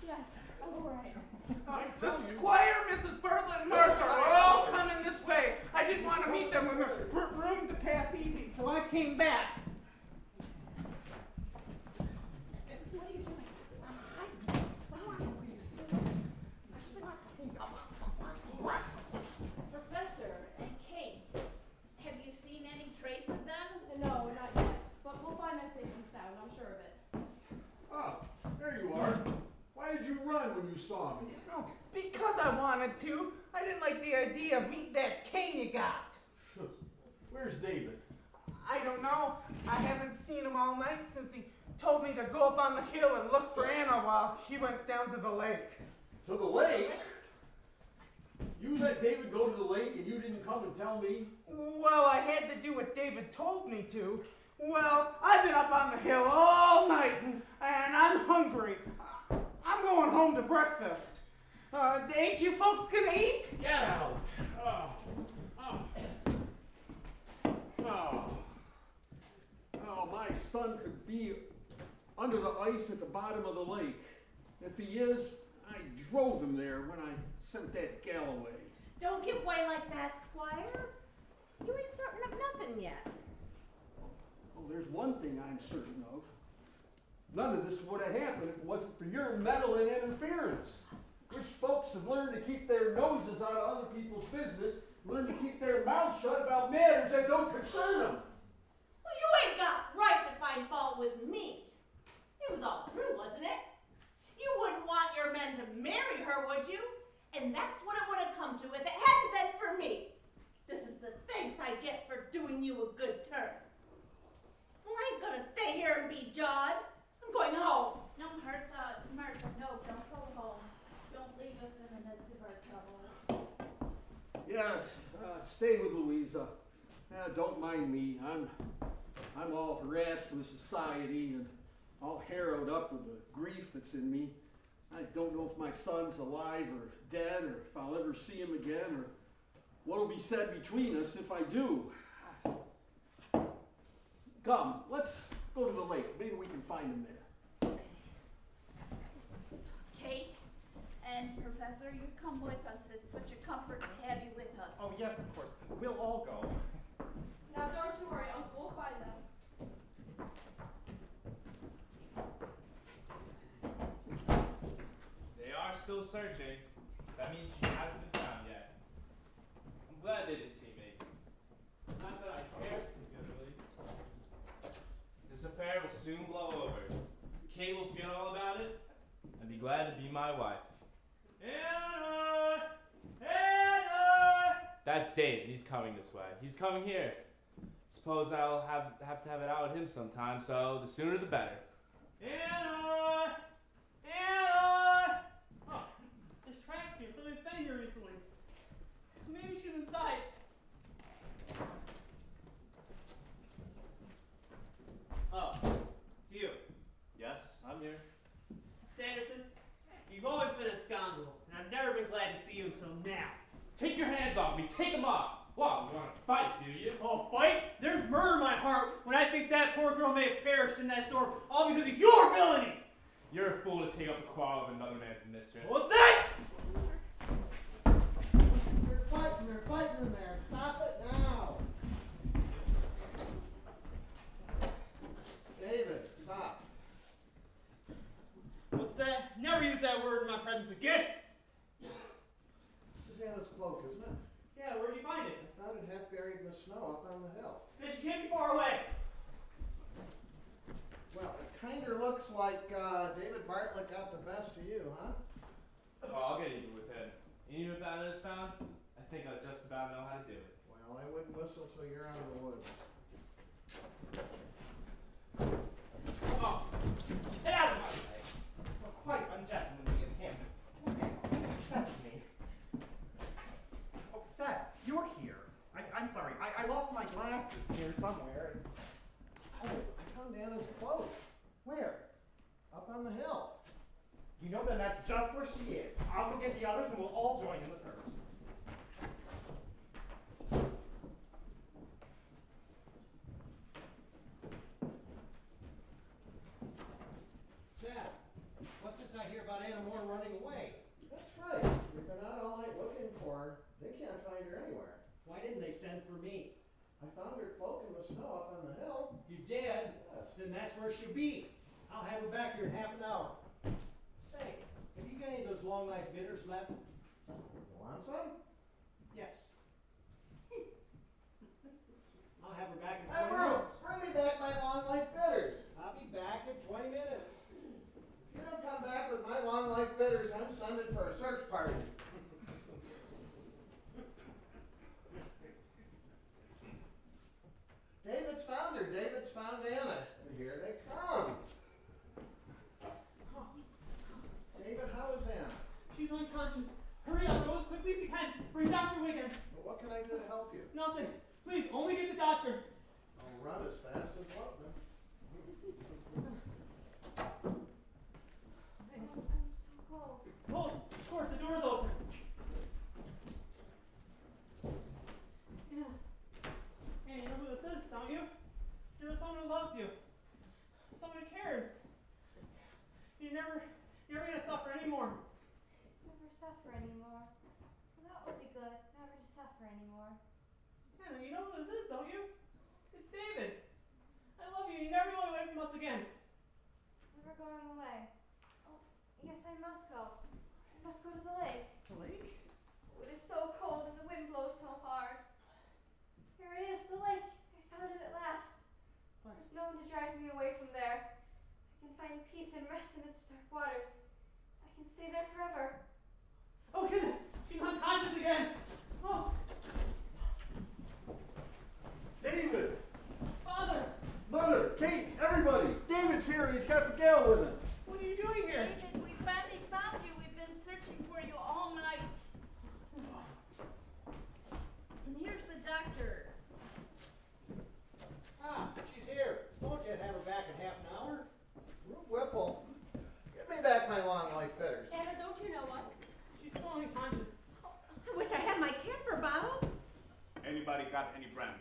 S11: Yes, I'm all right.
S12: The Squire, Mrs. Bartlett, and Murtha are all coming this way. I didn't want to meet them when the room to pass easy, so I came back.
S11: What are you doing? Professor and Kate, have you seen any trace of them? No, not yet. But we'll find them safe and sound, I'm sure of it.
S4: Ah, there you are. Why did you run when you saw me?
S12: Oh, because I wanted to. I didn't like the idea of meeting that cane you got.
S4: Where's David?
S12: him all night since he told me to go up on the hill and look for Anna while he went down to the lake.
S4: To the lake? You let David go to the lake and you didn't come and tell me?
S12: Well, I had to do what David told me to. Well, I've been up on the hill all night and I'm hungry. I'm going home to breakfast. Ain't you folks gonna eat?
S4: Get out! Oh, my son could be under the ice at the bottom of the lake. If he is, I drove him there when I sent that gal away.
S6: Don't give way like that, Squire. You ain't certain of nothing yet.
S4: Oh, there's one thing I'm certain of. None of this would have happened if it wasn't for your meddling interference. Wish folks had learned to keep their noses out of other people's business, learn to keep their mouths shut about matters that don't concern them.
S6: Well, you ain't got right to find fault with me. It was all true, wasn't it? You wouldn't want your men to marry her, would you? And that's what it would have come to if it hadn't been for me. This is the thanks I get for doing you a good turn. Well, I ain't gonna stay here and be jawed. I'm going home.
S3: No, Murtha, no, don't go home. Don't leave us in the midst of our troubles.
S4: Yes, stay with Louisa. Don't mind me. I'm all harassed with society and all harrowed up with the grief that's in me. I don't know if my son's alive or dead, or if I'll ever see him again, or what'll be said between us if I do. Come, let's go to the lake. Maybe we can find him there.
S3: Kate and Professor, you come with us. It's such a comfort to have you with us.
S2: Oh, yes, of course. We'll all go.
S11: Now don't you worry, Uncle will find them.
S13: They are still searching. That means she hasn't been found yet. I'm glad they didn't see me. Not that I care particularly. This affair will soon blow over. Kate will forget all about it and be glad to be my wife. Anna! Anna! That's Dave, and he's coming this way. He's coming here. Suppose I'll have to have it out with him sometime, so the sooner the better. Anna! Anna!
S9: Oh, there's tracks here. Somebody's been here recently. Maybe she's inside. Oh, it's you.
S13: Yes, I'm here.
S9: Sanderson, you've always been a scoundrel, and I've never been glad to see you until now.
S13: Take your hands off me. Take them off. Wow, you want to fight, do you?
S9: Oh, fight? There's murder in my heart when I think that poor girl may have perished in that storm, all because of your villainy!
S13: You're a fool to take up the quarrel of another man's mistress.
S9: What's that?
S14: They're fighting in there. Stop it now. David, stop.
S9: What's that? Never use that word in my presence again!
S14: This is Anna's cloak, isn't it?
S9: Yeah, where'd you find it?
S14: I found it half buried in the snow up on the hill.
S9: Then she can't be far away.
S14: Well, it kinda looks like David Bartlett got the best of you, huh?
S13: Oh, I'll get even with him. Even if that is found, I think I just about know how to do it.
S14: Well, I wouldn't whistle till you're out of the woods.
S13: Oh, get out of my way.
S2: Well, quite ungentlemanly of him. And quite upsets me. Oh, Seth, you're here. I'm sorry. I lost my glasses here somewhere.
S14: Oh, I found Anna's cloak.
S2: Where?
S14: Up on the hill.
S2: You know then that's just where she is. I'll go get the others and we'll all join in the search.
S8: Seth, what's this I hear about Anna Moore running away?
S14: That's right. We've been out all night looking for her. They can't find her anywhere.
S8: Why didn't they send for me?
S14: I found her cloak in the snow up on the hill.
S8: You did?
S14: Yes.
S8: Then that's where she'll be. I'll have her back here in half an hour. Say, have you got any of those long life bitters left?
S14: You want some?
S8: Yes. I'll have her back in
S14: Hey,
S8: 20
S14: Rube,
S8: minutes.
S14: bring me back my long life bitters.
S8: I'll be back in 20 minutes.
S14: If you don't come back with my long life bitters, I'm sending for a search party. David's found her. David's found Anna. And Here they come. David, how is Anna?
S9: She's unconscious. Hurry up, go as quickly as you can. Bring Dr. Wiggins.
S14: Well, what can I do to help you?
S9: Nothing. Please, only get the doctor.
S14: I'll run as fast as Leotta.
S10: I'm so cold.
S9: Hold. Of course, the door's open. Yeah. Hey, you know who this is, don't you? You're someone who loves you. Someone who cares. You're never gonna suffer anymore.
S10: Never suffer anymore. Well, that would be good. Never to suffer anymore.
S9: Yeah, you know who this is, don't you? It's David. I love you. You're never going away from us again.
S10: Never going away. Oh, yes, I must go. I must go to the lake.
S9: The lake?
S10: Oh, it is so cold and the wind blows so hard. Here it is, the lake. I found it at last.
S9: What?
S10: There's no one to drive me away from there. I can find peace and rest in its dark waters. I can stay there forever.
S9: Oh, goodness. She's unconscious again. Oh.
S4: David!
S9: Father!
S4: Mother! Kate! Everybody! David's here and he's got the gal with him.
S9: What are you doing here?
S3: David, we finally found you. We've been searching for you all night. And here's the doctor.
S8: Ah, she's here. Told you I'd have her back in half an hour.
S14: Whipple, give me back my long life bitters.
S11: Anna, don't you know us?
S9: She's still unconscious.
S6: I wish I had my camphor bottle.
S5: Anybody got any brandy?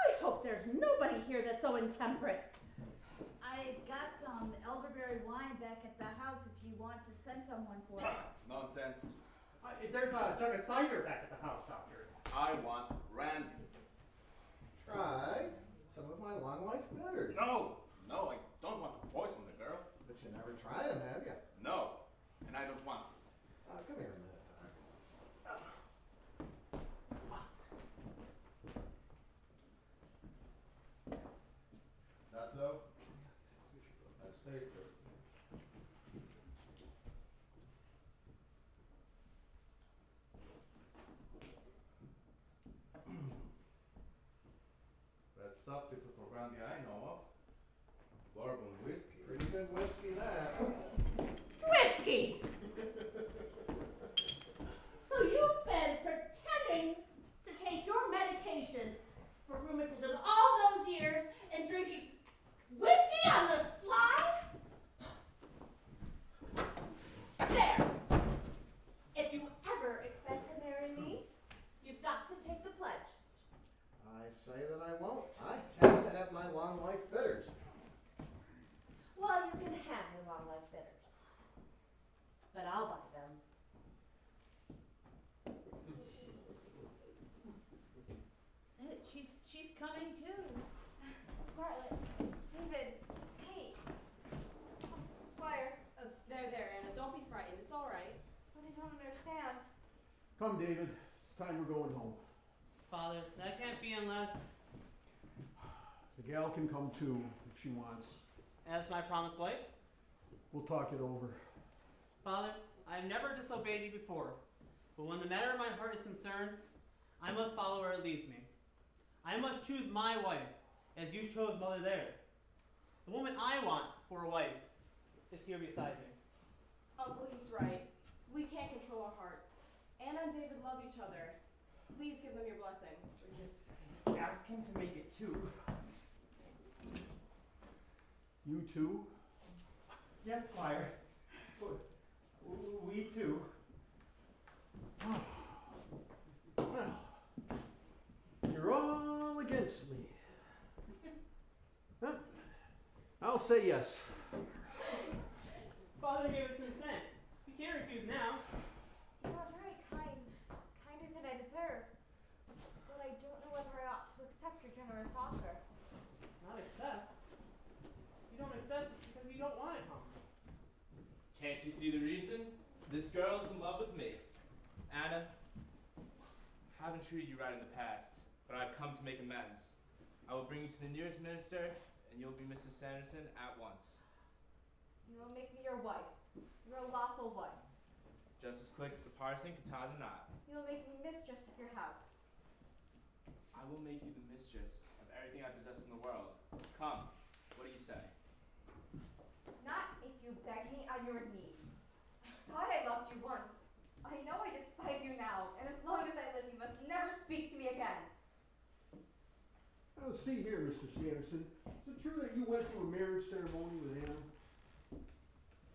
S6: I hope there's nobody here that's so intemperate.
S3: I got some elderberry wine back at the house if you want to send someone for it.
S5: Nonsense.
S2: There's a jug of cider back at the house, Doctor.
S5: I want brandy.
S14: Try some of my long life bitters.
S5: No, I don't want to poison the girl.
S14: But you never tried them, have you?
S5: No, and I don't want to.
S14: Come here a minute, Doc.
S5: That's so? Let's taste it. Best substitute for brandy I know of. Bourbon whiskey.
S14: Pretty good whiskey, that.
S6: Whiskey! So you've been pretending to take your medications for rheumatism all those years and drinking whiskey on the sly? There! If you ever expect to marry me, you've got to take the pledge.
S14: I say that I won't. I have to have my long life bitters.
S6: Well, you can have your long life bitters, but I'll buy them.
S3: She's coming too.
S10: Bartlett, David, it's Kate. Oh, Squire.
S11: There, Anna. Don't be frightened. It's all right.
S10: But I don't understand.
S4: Come, David. It's time we're going home.
S9: Father, that can't be unless,
S4: The gal can come too if she wants.
S9: as my promised wife.
S4: We'll talk it over.
S9: Father, I have never disobeyed you before, but when the matter of my heart is concerned, I must follow where it leads me. I must choose my wife, as you chose Mother there. The woman I want for a wife is here beside me.
S11: Uncle, he's right. We can't control our hearts. Anna and David love each other. Please give them your blessing.
S2: Just ask him to make it too.
S4: You too?
S2: Yes, Squire. We too.
S4: Well, you're all against me. Huh? I'll say yes.
S9: Father gave us consent. You can't refuse now.
S10: You are very kind, kinder than I deserve. But I don't know whether I ought to accept your generous offer.
S9: Not accept. You don't accept because you don't want it, huh?
S13: Can't you see the reason? This girl is in love with me. Anna, I haven't treated you right in the past, but I've come to make amends. I will bring you to the nearest minister, and you'll be Mrs. Sanderson at once.
S6: You will make me your wife, your lawful wife.
S13: Just as quick as the parson can tie the knot.
S10: You will make me mistress of your house.
S13: I will make you the mistress of everything I possess in the world. Come.
S10: You beg me on your knees. I thought I loved you once. I know I despise you now, and as long as I live, you must never speak to me again.
S4: Now, see here, Mr. Sanderson. Is it true that you went to a marriage ceremony with Anna?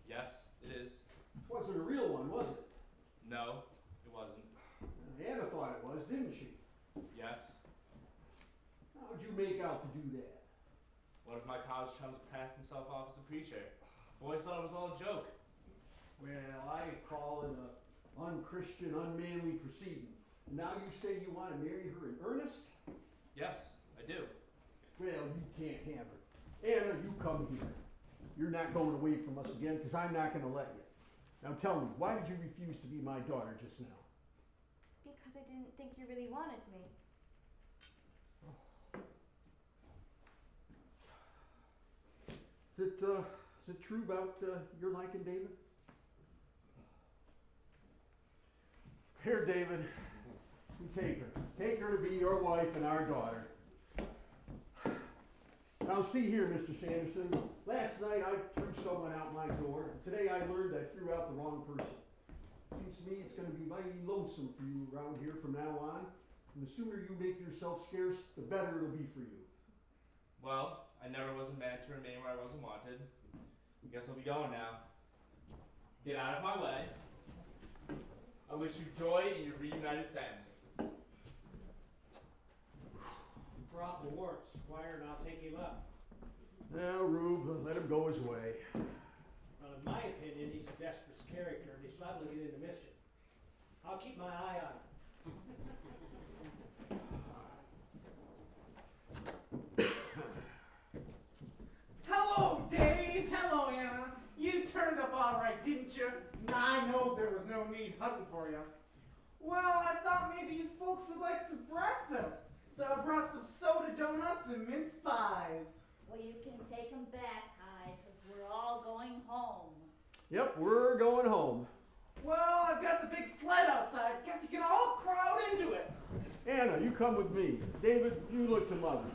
S13: Yes, it is.
S4: It wasn't a real one, was it?
S13: No, it wasn't.
S4: Anna thought it was, didn't she?
S13: Yes.
S4: How'd you make out to do that?
S13: One of my college chums passed himself off as a preacher. Boys thought it was all a joke.
S4: Well, I call it a unchristian, unmanly proceeding. Now you say you want to marry her in earnest?
S13: Yes, I do.
S4: Well, you can't have her. Anna, you come here. You're not going away from us again, because I'm not going to let you. Now tell me, why did you refuse to be my daughter just now?
S10: Because I didn't think you really wanted me.
S4: Is it true about your liking David? Here, David, you take her. Take her to be your wife and our daughter. Now see here, Mr. Sanderson. Last night I threw someone out my door. And today I learned I threw out the wrong person. Seems to me it's going to be mighty lonesome for you around here from now on. And the sooner you make yourself scarce, the better it'll be for you.
S13: Well, I never was meant to remain where I wasn't wanted. I guess I'll be going now. Get out of my way. I wish you joy in your reunited family.
S8: Drop the warrant, Squire, and I'll take him up.
S4: Now, Rube, let him go his way.
S8: Well, in my opinion, he's a desperate character, and he's liable to get into mischief. I'll keep my eye on him.
S12: Hello, Dave. Hello, Anna. You turned up all right, didn't you? I know there was no need hunting for you. Well, I thought maybe you folks would like some breakfast, so I brought some soda donuts and mince pies.
S3: Well, you can take them back, Hyde, because we're all going home.
S4: Yep, we're going home.
S12: Well, I've got the big sled outside. Guess you can all crowd into it.
S4: Anna, you come with me. David, you look to Mother.